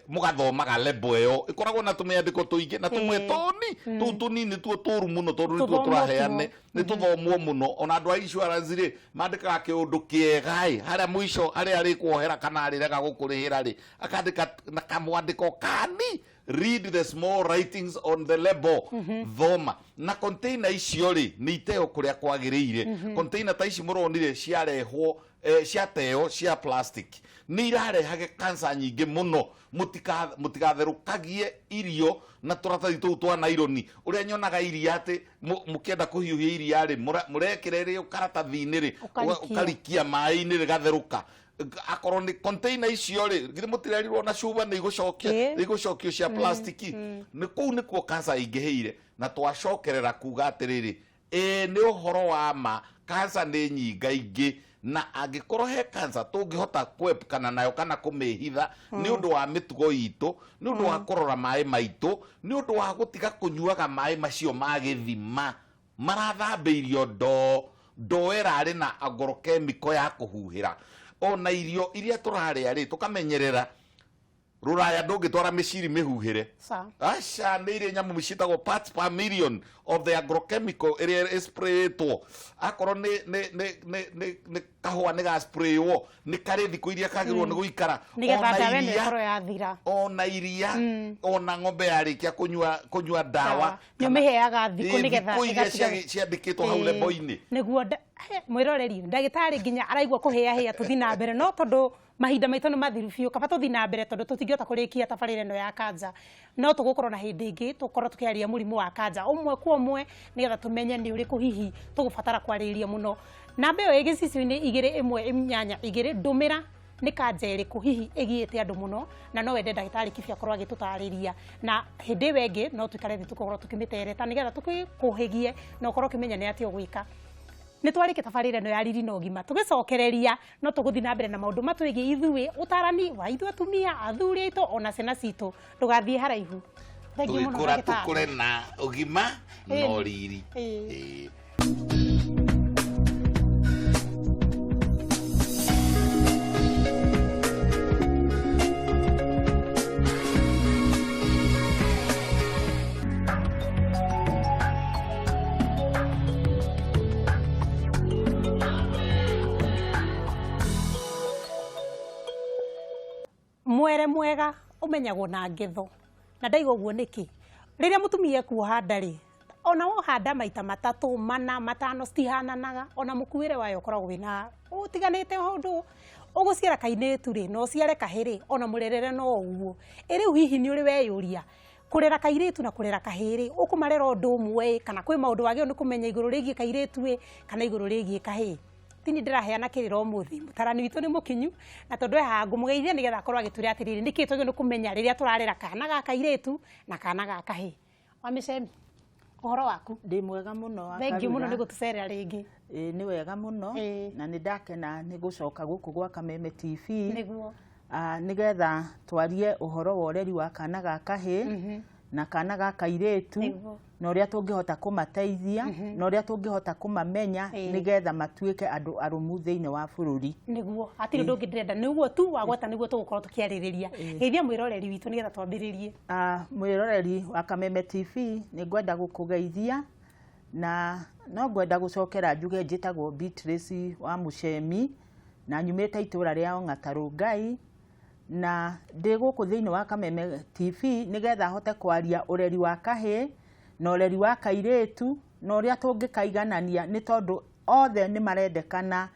mugathomaga lebo eyo ikoragwo na tumeyandiko tuingi na tumwe toni tunini tuo turu muno tondu ni tuo turaheane ni tuthomwo muno ona andu a insurance ri mandikaga kiundu kiegai haria mwisho haria ari kuohera kana ari rega gukurihira ri akandika na kamwandiko kani read the small writings on the label thoma na container icio ri ni iteo kuria kwagiriire container ta ici muronire ciarehwo ciateo cia plastic ni irarehage cancer nyingi muno mutigatherukagie irio na turatathi tuu twa naironi uria nyonaga iria ati mukienda kuhiuhia iria ri murekirere ukaratathi-ini ri ukarikia mai-ini rigatheruka akorwo ni container icio ri githĩ mũtirerirwo na cuba nĩ igũcokio cia plastic nĩ kũu nĩkuo cancer ingĩhĩire na twacokerera kuga atĩrĩrĩ nĩ ũhoro wa ma cancer nĩ nyingaingĩ na angĩkorwo he cancer tũngĩhota kwepukana nayo kana kũmĩhitha nĩ ũndũ wa mĩtugo itũ nĩ ũndũ wa kũrora maĩ maitũ nĩ ũndũ wa gũtiga kũnyuaga maĩ macio ma gĩthima marathambĩirio ndoo ĩrarĩ na agrochemical ya kũhuhĩra ona irio iria turarĩa ri tukamenyerera ruraya ndungitwara miciri mihuhire aca nĩ iria nyamu citagwo parts per million of the agrochemical area sprayetwo akorwo nĩ kahũa nĩ gaspraywo nĩ karĩ thikũ iria kagĩrĩirwo nĩ gũikara ona iria ona ng'ombe yarĩkia kũnyua ndawa nĩ ũmĩheaga thikũ nĩgetha ciandĩkĩtwo hau lebo-inĩ nĩguo mwiroreri ndagitari nginya araigwa kuhia hia tuthi na mbere no tondu mahinda maitu ni mathiru biu kaba tuthi na mbere tondu tutingiota kurikia tabarire no ya kanja no tugukorwo na hindi ingi tukorwo tukiaria murimu wa kanja umwe kwa umwe nigetha tumenye ni uriku hihi tugubatara kwariria muno namba iyo igicicini 212 ndumira ni kanja iriku hihi igiite andu muno na no wende ndagitari Kibe akorwo agitutariria na hindi wengi no tukare thi tukorwo tukimitereta nigetha tukikuhigie no ukorwo kimenya ni ati ugwika nitwarike tabarire no ya Riri na Ugima tugicokereria no tuguthi na mbere na maundu matwigi ithui utarani wa ithu atumia athuri aitu ona cena citu ndugathie haraihu tugikura tukure na Ugima no Riri mwere mwega umenyagwo na ngetho na ndaigo guo niki riria mutumia kuohanda ri ona wohanda maita matatu mana matano stihananaga ona mukuire wayo koragwo wina utiganite hondu uguciara kainetu ri no ciare kahiri ona murerere no uguo iri hihi ni uri weyuria kurera kairetu na kurera kahiri ukumarera undu umwe kana kwi maundu wagio ni kumenya iguru rigie kairetu kana iguru rigie kahiri tini ndiraheana kiriro muthi mutarani witu ni mukinyu na tondu eha ngumugeithia nigetha akorwo agituri atiriri niki tugio ni kumenya riria turarera kana gaka iretu na kana gaka hi wamicemi uhoro waku ndi mwega muno thengi muno ni gutucerera ringi ni wega muno na ni ndakena ni gucoka guku gwa Kameme TV niguo nigetha twarie uhoro wa ureri wa kana gaka hi na kana gaka iretu na uria tungihota kumateithia na uria tungihota kumamenya nigetha matuike andu arumu thiine wa bururi niguo atiri ndungi ndirenda niguo tu wagweta niguo tugukorwo tukiaririria geithia mwiroreri witu nigetha twambiririe mwiroreri wa Kameme TV ni ngwenda gukugeithia na no ngwenda gucokera njuge njitagwo Beatrice wa Muchemi na nyumite itura ria Ngatarungai na ndi guku thiine wa Kameme TV nigetha hote kwaria ureri wa kahi na ureri wa kairetu na uria tungikaiganania ni tondu othe ni marendekana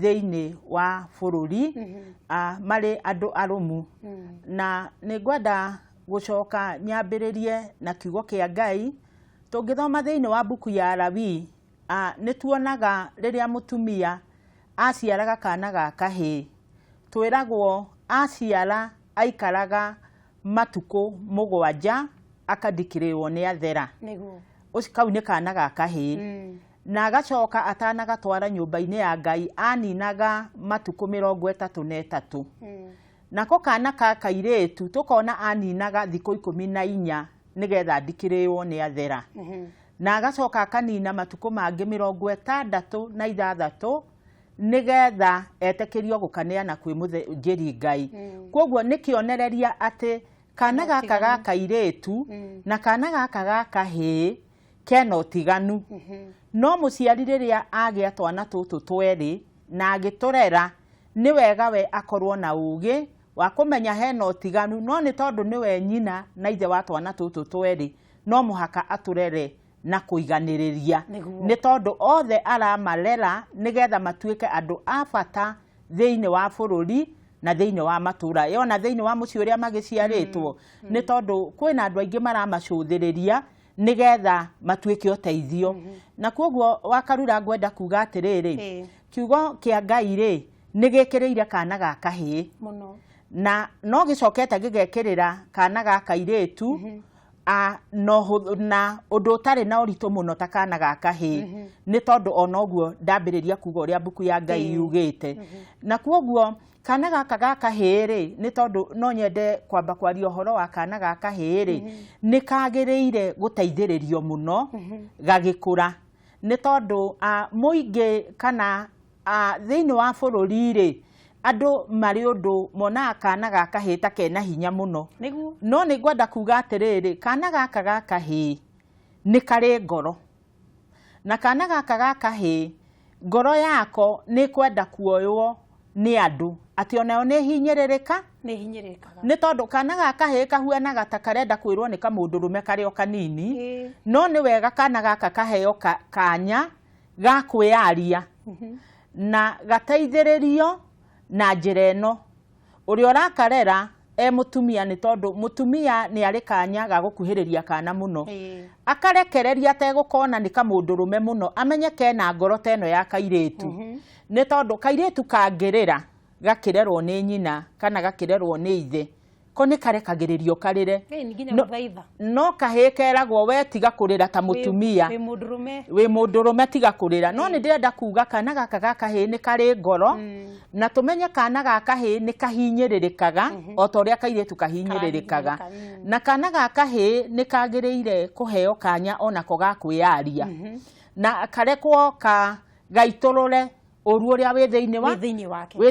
thiine wa bururi mari andu arumu na ni ngwenda gucoka nyambiririe na kiugo kia Ngai tungithoma thiine wa buku ya Lawi ni tuonaga riria mutumia aciaraga kana ga kahi twiragwo aciara aikaraga matuko mugwanja akadikiriwo ni athera niguo ucikau ni kana ga kahi na agacoka atanaga twara nyumba-ini ya Ngai aninaga matuko 33 nako kana ka kairetu tukona aninaga thiko 14 nigetha ndikiriwo ni athera na agacoka akanina matuko mangi 66 nigetha etekirio gukaneana kwi muthĩnjĩri Ngai koguo nikionereria ati kana gaka ga kairetu na kana gaka ga kahĩ kena utiganu no muciari riria agia twana tutu tweri na agiturera ni wega we akorwo na ugi wa kumenya hena utiganu no ni tondu ni we nyina na ithe wa twana tutu tweri no muhaka aturere na kuiganiriria ni tondu othe aramarera nigetha matuike andu a bata thiine wa bururi na thiine wa matura yona thiine wa muci uria magiciaritwo ni tondu kwina andu aingi maramacuthiriria nigetha matuike uteithio na koguo wakarura ngwenda kuga atiriri kiugo kia Ngai ri nigikireire kana ga kahĩ muno na no gicokete gigekirira kana ga kairetu na undu utari na uritu muno ta kana ga kahĩ ni tondu ona uguo ndambiriria kuga uria buku ya Ngai yugite na koguo kana gaka ga kahĩ ri ni tondu no nyende kwamba kwaria uhoro wa kana ga kahĩ ri ni kagiriire guteithiririo muno gagikura ni tondu muingi kana thiine wa bururi ri andu mari undu mona kana ga kahĩ ta kena hinya muno no ni ngwenda kuga atiriri kana gaka ga kahĩ ni kari ngoro na kana gaka ga kahĩ ngoro yako ni kwenda kuoywo ni andu ati onayo ni hinyiririka ni tondu kana ga kahĩ kahuanaga ta karenda kwirwo ni kamundurume kari o kanini no ni wega kana gaka kaheo kanya ga kwĩyaria na gateithĩrĩrio na njĩra ĩno ũrĩa ũrakarera mutumia nĩ tondũ mutumia nĩ arĩ kanya ga gũkuhĩrĩria kana mũno akarekereria ategũkona nĩ kamũndũrũme mũno amenyeke na ngoro teno ya kairĩtu nĩ tondũ kairĩtu kangĩrĩra gakĩrerwo nĩ nyina kana gakĩrerwo nĩ ithe ko nĩ karekagĩrĩrio karĩre no kahĩ keragwo we tiga kũrĩra ta mutumia wĩ mũndũrũme tiga kũrĩra no nĩ ndĩrenda kuga kana gaka gakahĩ nĩ karĩ ngoro na tũmenye kana gakahĩ nĩ kahinyĩrĩrĩkaga o ta ũrĩa kairĩtu kahinyĩrĩrĩkaga na kana gakahĩ nĩ kagĩrĩire kũheo kanya onako ga kwĩyaria na karekwo gaitũrũre ũru ũrĩa wĩ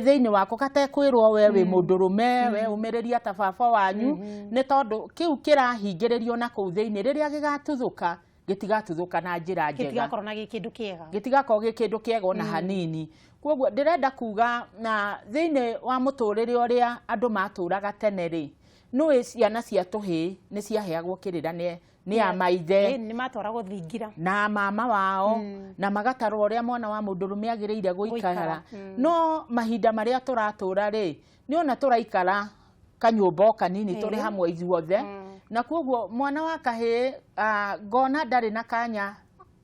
thĩinĩ wako gatekwĩrwo we wĩ mũndũrũme we umĩrĩria ta baba wanyu nĩ tondũ kĩu kĩrahingĩrĩrio na kũu thĩinĩ rĩrĩa gĩgatuthũka gĩtigatuthũka na njĩra njega gĩtigakorwo gĩ kĩndũ kĩega ona hanini kwoguo ndĩrenda kuga na thĩinĩ wa mũtũrĩre ũrĩa andũ matũraga tene rĩ nĩ ciana cia tũhĩ nĩ ciaheagwo kĩrĩra nĩ ya maithe nĩ matwaragwo thingira na mama wao na magatarwo ũrĩa mwana wa mũndũrũme agĩrĩire gũikara no mahinda marĩa tũratũra rĩ nĩ ona tũraikara kanyũmba kanini tũrĩ hamwe ithuothe na kwoguo mwana wa kahĩ ngona ndarĩ na kanya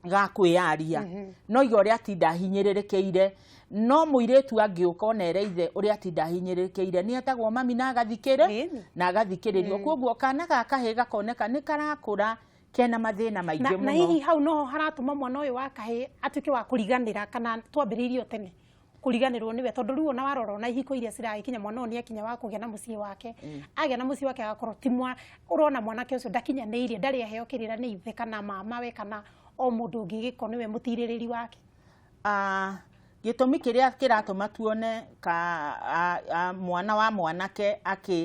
ga kwĩyaria no iga ũrĩa atinda hinyĩrĩrĩkĩire no mũirĩtu angĩũka onere ithe ũrĩa atinda hinyĩrĩrĩkĩire nĩ etagwo mami na agathikĩrĩrio kwoguo kana gakahĩ gakoneka nĩ karakũra kena mathĩna maingĩ mũno na hihi hau no haratũma mwana ũyũ wa kahĩ atuĩke wa kũriganĩra kana twambĩrĩirio tene kuriganĩrwo nĩwe tondũ rĩu ona warora na ihiko iria ciragĩkinya mwana ũyũ nĩ akinya wa kũgĩa na mũciĩ wake agĩa na mũciĩ wake agakorwo ti ũrona mwanake ũcio ndakinyanĩirie ndarĩ aheo kĩrĩra nĩ ithe kana mama we kana o mũndũ ũngĩ gĩko nĩwe mũtirĩrĩri wake gĩtũmi kĩrĩa kĩratũma tuone mwana wa mwanake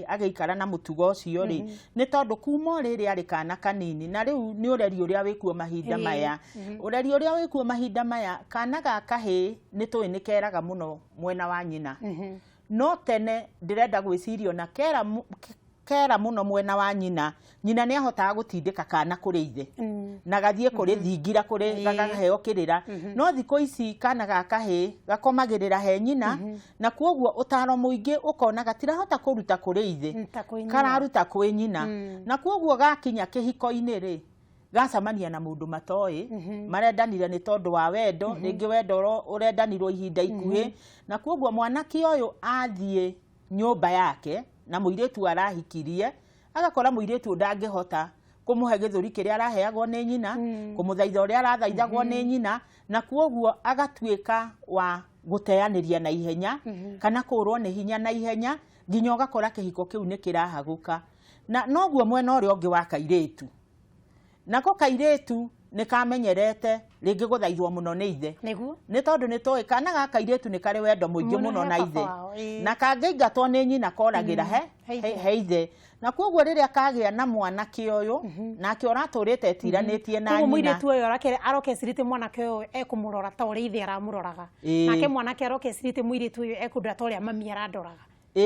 agĩikara na mũtugo ũcio rĩ nĩ tondũ kuma rĩrĩ arĩ kana kanini na rĩu nĩ ũreri ũrĩa wĩkuo mahinda maya ũreri ũrĩa wĩkuo mahinda maya kana gakahĩ nĩ tũĩ nĩ keraga mũno mwena wa nyina no tene ndĩrenda gwĩcirio na kera mũno mwena wa nyina nĩ ahotaga gũtindĩka kana kũrĩ ithe na gathiĩ kũrĩ thingira kũrĩ gagaheo kĩrĩra no thikũ ici kana gakahĩ gakomagĩrĩra he nyina na kwoguo ũtaro mũingĩ ũkona gatirahota kũruta kũrĩ ithe kararuta kwĩ nyina na kwoguo gakinya kĩhiko-inĩ rĩ gacamania na mũndũ matoĩ marendanire nĩ tondũ wa wendo rĩngĩ wendo ũrendanirwo ihinda ikuhĩ na kwoguo mwanake ũyũ athiĩ nyũmba yake na mũirĩtu arahikirie agakora mũirĩtu ndangĩhota kũmũhe gĩthũri kĩrĩa araheagwo nĩ nyina kũmũthaitha ũrĩa arathaithagwo nĩ nyina na kwoguo agatuĩka wa gũteanĩria na ihenya kana kũrwo nĩ hinya na ihenya nginya ũgakora kĩhiko kĩu nĩ kĩrahagũka na noguo mwena ũrĩa ũngĩ wa kairĩtu nako kairĩtu nĩ kamenyerete rĩngĩ gũthaithwo mũno nĩ ithe nĩ tondũ nĩ tũĩ kana gaka kairĩtu nĩ karĩ wendo mũingĩ mũno na ithe na kangĩingatwo nĩ nyina koragĩra he ithe na kwoguo rĩrĩa kagĩa na mwanake ũyũ nake ũratũrĩte etiranĩtie na nyina mũirĩtu ũyũ arokecirĩte mwanake ũyũ ekũmũrora ta ũrĩa ithe aramũroraga nake mwanake arokecirĩte mũirĩtu ũyũ ekũndora ta ũrĩa mami arandoraga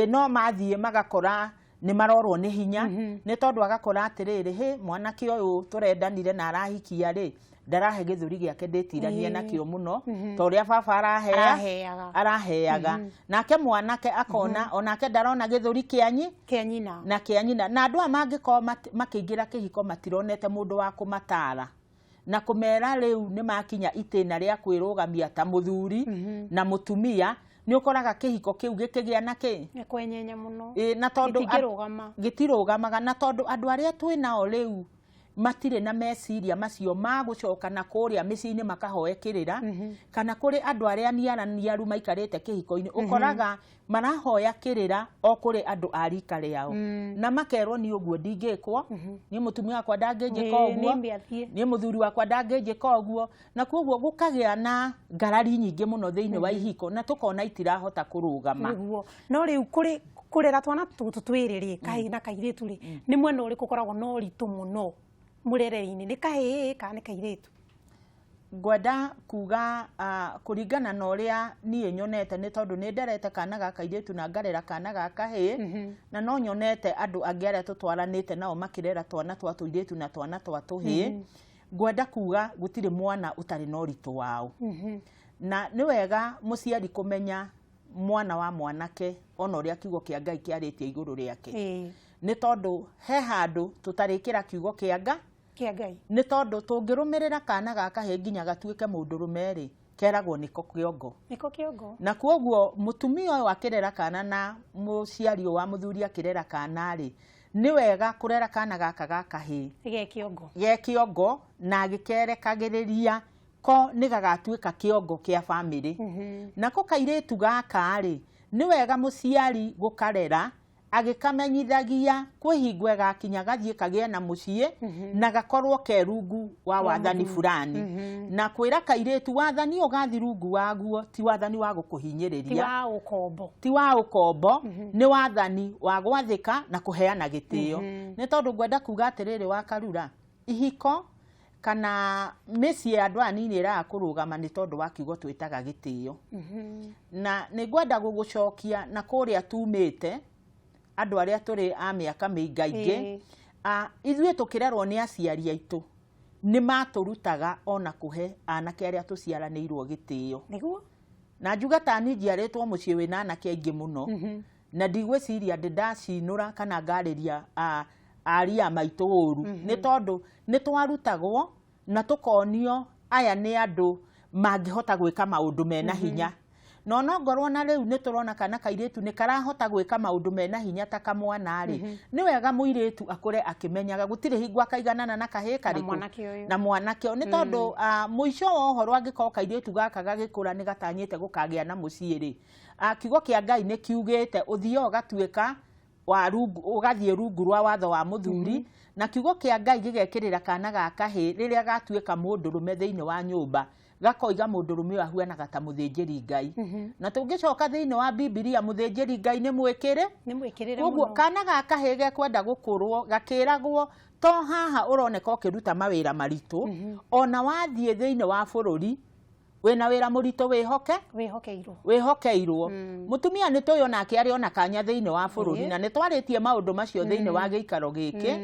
no mathiĩ magakora nĩ marorwo nĩ hinya nĩ tondũ agakora atĩrĩrĩ mwanake ũyũ tũrendanire na arahikia rĩ ndarahe gĩthũri gĩake ndĩtiranie nakĩo mũno ta ũrĩa baba araheaga nake mwanake akona onake ndarona gĩthũri kĩa nyina na andũ aya mangĩkorwo makĩingĩra kĩhiko matironete mũndũ wa kũmatara na kũmera rĩu nĩ makinya itĩna rĩa kwĩrũgamia ta mũthuri na mũtumia nĩ ũkoraga kĩhiko kĩu gĩkĩgĩa na kwenyenya mũno na tondũ gĩtirũgamaga na tondũ andũ arĩa twĩ nao rĩu matirĩ na meciria macio ma gũcoka na kũrĩa mĩciĩ-inĩ makahoe kĩrĩra kana kũrĩ andũ arĩa niaru maikarĩte kĩhiko-inĩ ũkoraga marahoya kĩrĩra o kũrĩ andũ a rika rĩao na makerwo nĩ ũguo ndingĩkwo niĩ mũtumia wakwa ndangĩnjĩka ũguo niĩ mũthuri wakwa ndangĩnjĩka ũguo na kwoguo gũkagĩa na ngarari nyingĩ mũno thĩinĩ wa ihiko na tũkona itirahota kũrũgama no rĩu kũrera twana tũtũ twĩrĩ kahĩ na kairĩtu rĩ nĩ mwena ũrĩkũ ũkoragwo na ũritũ mũno mũrereri-inĩ nĩ kahĩ kana nĩ kairĩtu ngwenda kuga kũringana na ũrĩa niĩ nyonete nĩ tondũ nĩ nderete kana ga kairĩtu na ngarera kana ga kahĩ na no nyonete andũ angĩ arĩa tũtwaranĩte nao makĩrera twana twa tũirĩtu na twana twa tũhĩ ngwenda kuga gutire mwana utari no rito wao na ni wega muciari kumenya mwana wa mwanake ona uria kiugo kia Ngai kiaritie iguru riake ni tondu he handu tutarikira kiugo kia Ngai ni tondu tungirumirira kana gaka he nginya gatuike mundurume ri keragwo niko kiongo na kuoguo mutumia uyu akirera kana na muciari wa muthuri akirera kana ri ni wega kurera kana gaka gakahi ge kiongo na gikerekagiriria ko ni gagatuika kiongo kia family na ko kairetu gaka ri ni wega muciari gukarera agikamenyithagia kwihingwe gakinya gathie kagie na mucie na gakorwo kerungu wa wathani fulani na kwira kairetu wathani ugathi rungu waguo ti wathani wa gukuhinyiriria ti wa ukombo ni wathani wa gwathika na kuheana gitio ni tondu ngwenda kuga atiriri wa karura ihiko kana micie andu anini irakurugama ni tondu wa kiugo twitaga gitio na ni ngwenda gugucokia na kuria tumite andu aria turi a miaka miingainge ithuĩ tukirerwo ni aciari aitu ni maturutaga ona kuhe anake aria tuciaranĩirwo gitio niguo na njuga ta ni njiarĩtwo muciĩ wina anake aingĩ muno na ndigwĩciria ndacinũra kana ngarĩria aria maitũ ũru ni tondu ni twarutagwo na tukonio aya ni andu mangĩhota gwĩka maũndũ mena hinya no ngorwo na riu ni turona kana kairetu ni karahota gwika maundu mena hinya ta kamwana ri ni wega muiretu akure akimenyaga gutire hingwa kaiganana na kahe kariku na mwanake ni tondu muico wa uhoro angiko kairetu gaka gagikura ni gatanyite gukagia na muciiri kiugo kia Ngai ni kiugite uthio gatuika wa rungu ugathie rungu rwa watho wa muthuri na kiugo kia Ngai gigekirira kana gaka he riria gatuika mundurume thiini wa nyumba gakoiga mundurume ahuanaga ta muthinjiri Ngai na tungicoka thiini wa Biblia muthinjiri Ngai ni mwikire uguo kana gaka hege kwenda gukurwo gakiragwo to haha uroneka ukiruta mawira maritu ona wathie thiini wa bururi wena wira murito wihokeirwo mutumia ni toyo nake ari ona kanya thiini wa bururi na ni twaritie maundu macio thiini wa giikaro giki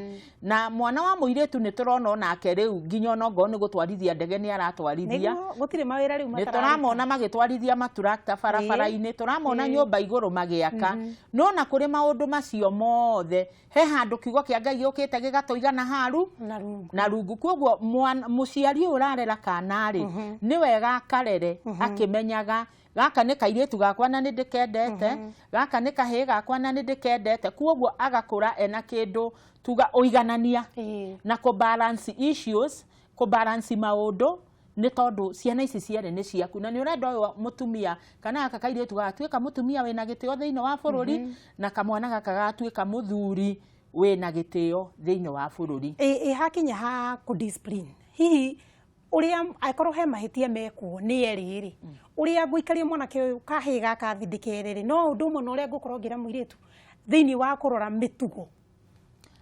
na mwana wa muiretu ni turona onake riu nginya onongo ni gutwarithia ndege ni aratwarithia gutire mawira riu matarari ni turamona magitwarithia maturakta barabara-ini turamona nyumba iguru magiaka no na kuri maundu macio mothe he handu kiugo kia Ngai gukite gigatoigana haru na rungu koguo muciari urarera kana ri ni wega karere akimenyaga gaka ni kairetu gakwa na ni ndikendete gaka ni kahe gakwa na ni ndikendete koguo agakura ena kindu tuga uiganania na ko balance issues ko balance maundu ni tondu ciana ici ciere ni ciaku na ni urenda uyu mutumia kana aka kairetu gatuika mutumia wina gitio thiini wa bururi na kamwana gaka gatuika muthuri wina gitio thiini wa bururi hakinya ha ku discipline hihi uria aikoro he mahitia mekwo ni eriri uria guikaria mwanake uyu kahiga kathindikiriri no undu mo no uria ngukorwo ngira muiretu thiini wa kurora mitugo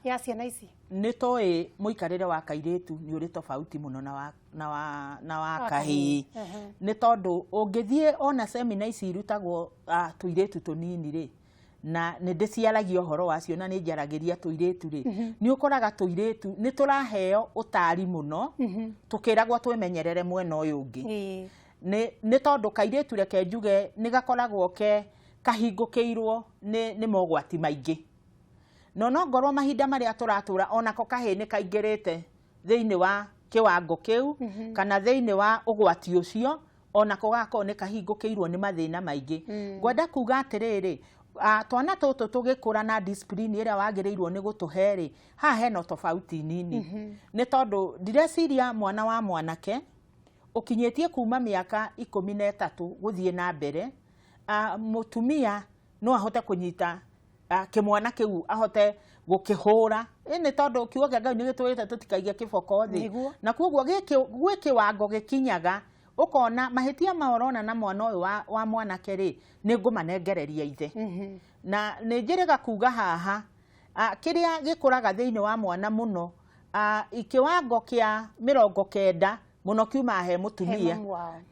ya ciana ici ni toi muikarire wa kairetu ni uri tofauti muno na wa kahi ni tondu ungithie ona seminar ici irutagwo tuiretu tunini ri na ni ndiciaragio horo wacio na ni njaragiria tuiretu ri ni ukoraga tuiretu ni turaheo utari muno tukiragwo twemenyerere mwena uyu ungi ni tondu kairetu reke njuge ni gakoragwo ke kahingukiirwo ni mogwati maingi no ngorwo mahinda maria turatura onako kahe ni kaingirite thiini wa kiwango kiu kana thiini wa ugwati ucio onako gako ni kahingukiirwo ni mathina maingi ngwenda kuga atiriri twana tutu tugikura na discipline ira wagirirwo ni gutuheri ha heno tofauti nini ni tondu direciria mwana wa mwanake ukinyetie kuma miaka 13 guthie na mbere mutumia no ahote kunyita kimwana kiu ahote gukihura ni tondu kiugo kia Ngai ni gitwirite tutikaigia kiboko thi na koguo gwiki wango gikinyaga ukona mahitia maorona na mwana uyu wa mwanake ri ni ngumanengereria ithe na ni njiriga kuga haha kiria gikuraga thiini wa mwana muno ikiwango kia 90 muno kiuma he mutumia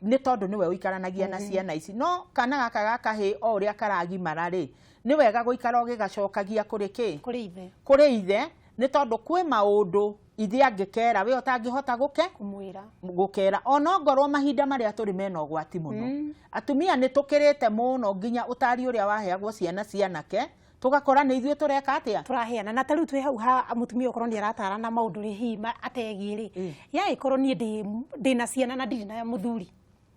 ni tondu niwe uikaranagia na ciana ici no kana gaka gakahi o uria karagimara ri ni wega guikara ugigacokagia kuri ithe ni tondu kwi maundu ithe angikera we utangihota kumwira gukera ona ngorwo mahinda maria turi mena ugwati muno atumia ni tukirite muno nginya utari uria waheagwo ciana cianake tugakora ni ithuĩ tureka atia turaheana na tariu twi hau ha mutumia ukorwo ni aratara na maundu ri hima ategi ri ya ikorwo ni ndina ciana na ndiri na muthuri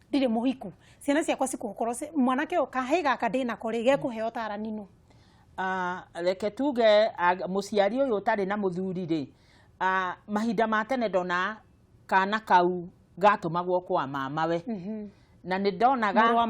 ndire muhiku ciana ciakwa cikukorwo mwanake ukahiga kadina kori gekuheo tara nino reke tuge muciari uyu utari na muthuri ri mahinda ma tene ndona kana kau gatumagwo kwa mama we na ni ndonaga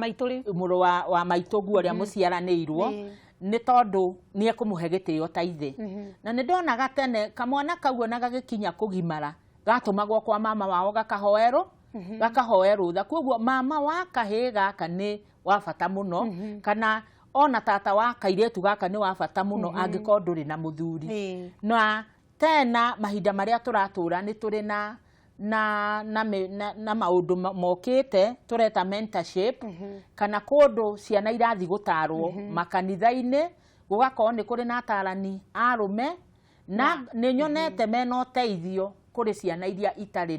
muru wa maitu guo ria muciaranirwo ni tondu ni ekumuhe gitio ta ithe na ni ndonaga tene kamwana kau ona gagikinya kugimara gatumagwo kwa mama wao gakahoerwo tha koguo mama wa kahii gaka ni wa bata muno kana ona tata wa kairetu gaka ni wa bata muno angikorwo nduri na muthuri na tena mahinda maria turatura ni turi na maundu mokite tureta mentorship kana kundu ciana irathi gutarwo makanitha-ini gugakorwo ni kuri na atarani arume na ni nyonete mena uteithio kuri ciana iria itari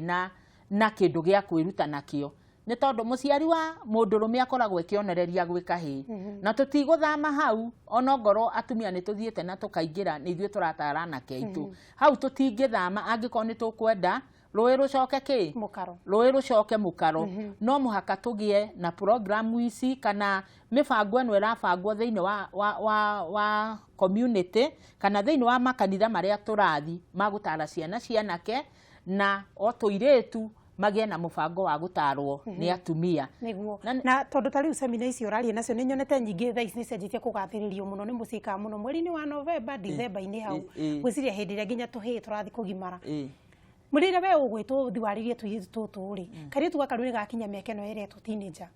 na kindu gia kwiruta nakio ni tondu muciari wa mundurume akoragwo ekionereria gwika hi na tutiguthama hau ona ngoro atumia ni tuthiete na tukaingira ni ithuĩ turatarana keitu hau tutingithama angikorwo ni tukwenda rũĩ rũcoke ki rũĩ rũcoke mũkaro no muhaka tugie na program ici kana mibango eno irabangwo thiini wa community kana thiini wa makanitha maria turathi magutara ciana cianake na otuiretu magie na mubango wa gutarwo ni atumia niguo na tondu tari seminar ici urari nacio ni nyonete nyingi tha ici nicenjitie kugathiririo muno ni mucika muno mweri-ini wa November December-ini hau gwiciria hindi iria nginya tuhi turathi kugimara murire we ugwitwo thiwaririe tuyitu turi karitu gaka ruri gakinya miaka no eretu teenager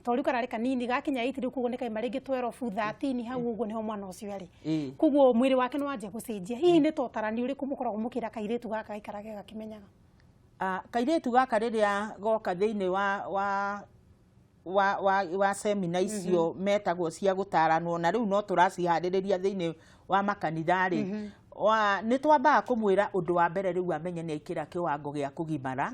tori karari kanini gakinya 8 riu kugo ni kai maringi 12 13 hau ugo niho mwana ucio ari kugo mwiri wake no anje gucenjia hihi ni totarani uri kumukorwo mukira kairitu gaka ikarage gakimenyaga kairitu gaka riria goka thiini wa seminar icio metagwo cia gutaranwo na riu no turacihaririria thiini wa makanithari ni twambaga kumwira undu wa mbere riu amenye ni ikira kiwango gia kugimara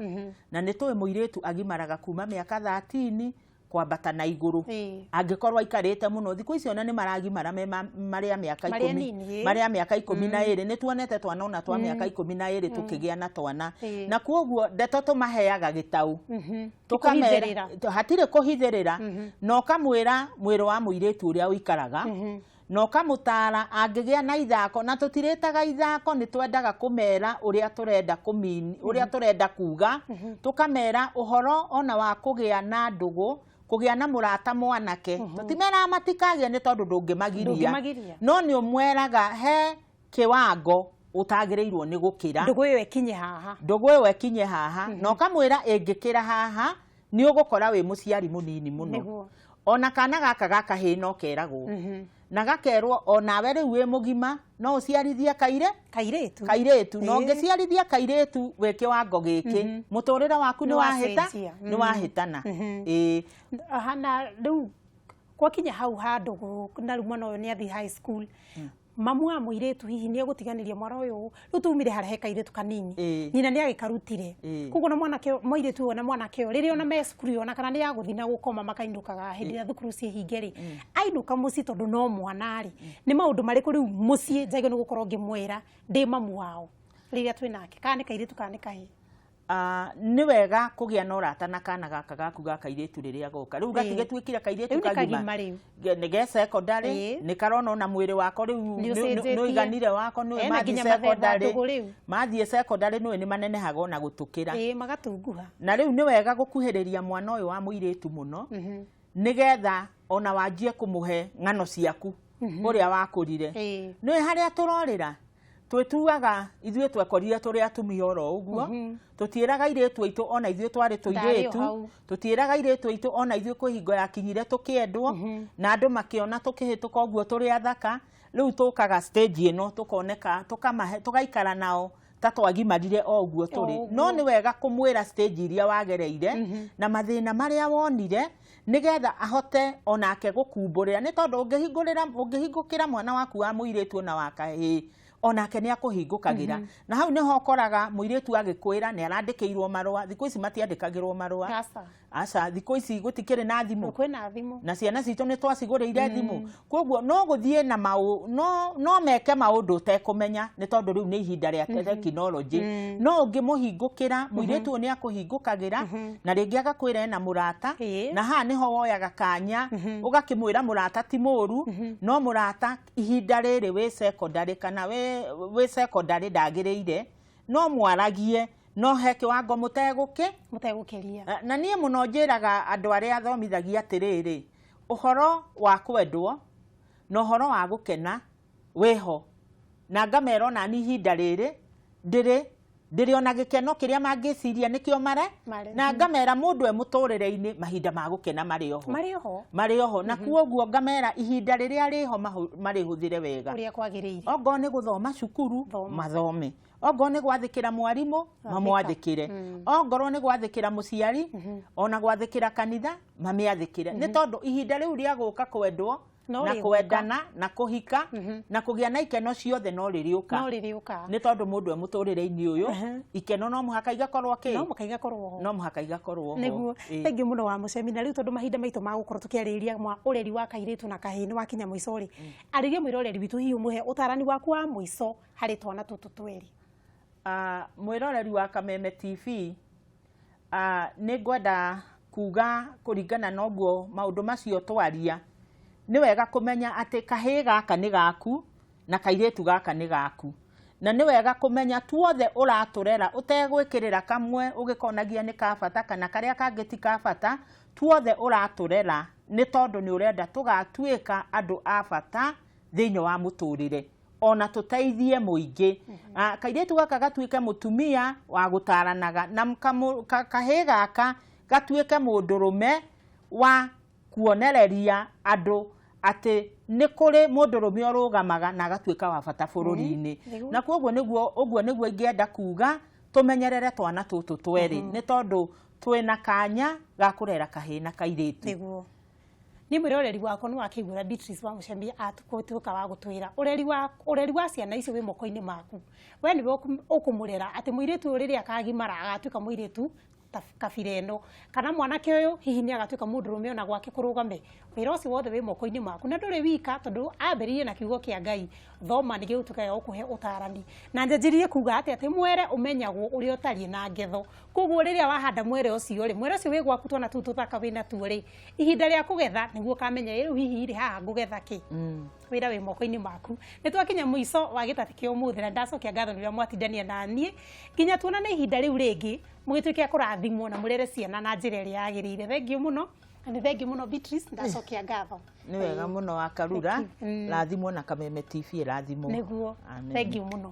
na ni twi muiritu agimaraga kuma miaka 13 kwambata na iguru angikorwo aikarite muno thiku icio ona ni maragimara maria miaka 10 maria miaka 12 ni tuonete twana ona twa miaka 12 tukigia na twana na koguo ndeto tumaheaga gitau tukamera hatire kuhithirira no kamwira mwiri wa muiritu uria uikaraga no kamutara angigia na ithako na tutiretaga ithako ni twendaga kumera uria turenda kumini uria turenda kuga tukamera uhoro ona wa kugia na ndugu kugia na murata mwanake tutimera matikagia ni tondu ndungimagiria no ni umweraga he kiwango utagireirwo ni gukira ndugu iyo ekinye haha no kamwira ingikira haha ni ugukora wi muciari munini muno ona kana gaka gakahi no keragwo na gakerwo ona we riu wi mugima no uciarithia kairetu no ngiciarithia kairetu we kiwango giki muturira waku ni wahitana hana riu gwakinya hau handu na riu mwana uyu ni athi high school mamu wa muiretu hihi ni egutiganiria mwana uyu rutumire hara hekairetu kanini nyina ni agikarutire kugo na mwanake muiretu ona mwanake riri ona me cukuru ona kana ni yaguthina gukoma makainukaga hindi ya thukuru cie hingeri ainuka muci tondu no mwanari ni maundu mariku riu muci njage no gukorwo ngimwira ndi mamu wao riria twinake kana kairetu kana kahi ni wega kugia na urata na kana gaka gaku gakairetu riria goka riu gatigitwikira kairetu kagima ni ge secondary ni karona na mwiri wako riu no iganire wako no mathie secondary no ni manene hago na gutukira magatunguha na riu ni wega gukuhiriria mwana uyu wa muiretu muno nigetha ona wanjie kumuhe ng'ano ciaku uria wakurire ni haria turorira twetuaga ithuĩ twekorire turi atumia oro uguo tutiiraga iretu aitu ona ithuĩ twari tuiretu tutiiraga iretu aitu ona ithuĩ kuhingo ya kinyire tukiendwo na andu makiona tukihituka uguo turi athaka riu tukaga stage ino tukoneka tugaikara nao ta twagimarire o uguo turi no ni wega kumwira stage iria wagereire na mathina maria wonire nigetha ahote onake gukumburira ni tondu ungihingukira mwana waku wa muiretu na wakahi onake nä akåhingåkagä na hau nä ho koraga må irä tu agä kwä ra nä arandä kä irwo marå thikå ici matiandä kagä rwo marå aca thikå ici gå tikä rä na thimå na ciana citå nä twacigå rä ire thimå koguo no gå thiä na no meke maå ndå tekå menya nä tondå rä u nä ihinda rä a tekinoronjĩ no å ngä må hingå kä ra må irä tu nä akåhingå kagä ra na rä ngä agakwä ra ena må rata na haha nä ho woyaga kanya å gakä mwä ra må rata ti må ru no må rata ihinda rä rä wä secondary kana wä secondary ndagä rä ire no mwaragie no he kiwango mutegukiria na niä må no njä raga andå arä a thomithagia atä rä rä å horo wa kwendwo na å horo wa gå kena wä ho na ngamera ona ni ihinda rä rä ndä ona gä keno kä rä a mangä ciria nä kä o na ngamera må ndå e må tå rä re-inä mahinda ma gå kena marä oho na kuoguo ngamera ihinda rä rä a rä ho marä hå thä re wega ongo nä gå thoma cukuru mathome ongo nä gwathä kä ra mwarimå mamwathä kä re ongorwo nä gwathä kä ra må ciari ona gwathä kä ra kanitha mamä athä kä re nä tondå ihinda rä u rä a gå ka kwendwo na kwendana na kuhika na kũgĩa na ikeno ciothe no rĩrĩũka nĩ tondũ mũndũ e mũtũrĩre-inĩ ũyũ ikeno no mũhaka igakorwo no mũhaka igakorwo nĩguo thengiũ mũno wa mũcemi na rĩu tondũ mahinda maitũ ma gũkorwo tũkĩarĩrĩria ũreri wa kairĩtu na kahĩĩ nĩ wakinya mũico rĩ arĩria mwĩroreri witũ hihi ũmũhe ũtarani waku wa mũico harĩ twana tũtũ tweri mwĩroreri wa Kameme TV nĩ ngwenda kuga kũringana na ũguo maũndũ macio twaria nĩ wega kũmenya atĩ kahĩĩ gaka nĩ gaku na kairĩtu gaka nĩ gaku na nĩ wega kũmenya tuothe ũratũrera ũtegwĩkĩrĩra kamwe ũgĩkonagia nĩ ka bata kana karĩa kangĩ ti ka bata tuothe ũratũrera nĩ tondũ nĩ ũrenda tũgatuĩka andũ a bata thĩinĩ wa mũtũrĩre ona tũteithie mũingĩ kairĩtu gaka gatuĩke mũtumia wa gũtaranaga na kahĩĩ gaka gatuĩke mũndũrũme wa kuonereria andũ atĩ nĩ kũrĩ mũndũrũme ũrũgamaga na agatuĩka wa bata bũrũri-inĩ na koguo nĩguo ingĩenda kuga tũmenyerere twana tũtũ twerĩ nĩ tondũ twĩna kanya ga kũrera kahĩĩ na kairĩtu nĩ mwĩroreri wakwa nĩ wakĩiguĩra Beatrice wa Mũcembi atũtuĩka wa gũtwĩra ũreri wa ciana icio wĩ moko-inĩ maku we nĩwe ũkũmũrera atĩ mũirĩtu ũyũ rĩrĩa akagimara agatuĩka mũirĩtu kabira ĩno kana mwanake ũyũ hihi nĩ agatuĩka mũndũrũme ona gwake kũrũgame wĩra ũcio wothe wĩ moko-inĩ maku na ndũrĩ wika tondũ ambĩrĩirie na kiugo kĩa Ngai thoma nĩ gĩgũtuĩka gũkũhe ũtarani na njanjĩrĩrie kuga atĩ mwere ũmenyagwo ũrĩa ũtariĩ na ngetho koguo rĩrĩa wahanda mwere ũcio rĩ mwere ũcio wĩ gwaku twana tu tũthaka wĩna tuo rĩ ihinda rĩa kũgetha nĩguo kamenya rĩu hihi rĩ haha ngũgetha kĩ wĩra wĩ moko-inĩ maku nĩ twakinya mũico wa gĩtathi kĩa ũmũthĩ na ndacokia ngatho rĩrĩa mwatindania na niĩ nginya tuonane ihinda rĩu rĩngĩ mũgĩtuĩke kũrathimwo na mũrere ciana na njĩra ĩrĩa yagĩrĩire thengiũ mũno na nĩ thengiũ mũno Beatrice ndacokia ngatho nĩ wega mũno wa Karura rathimwo na Kameme TV rathimwo nĩguo thengiũ mũno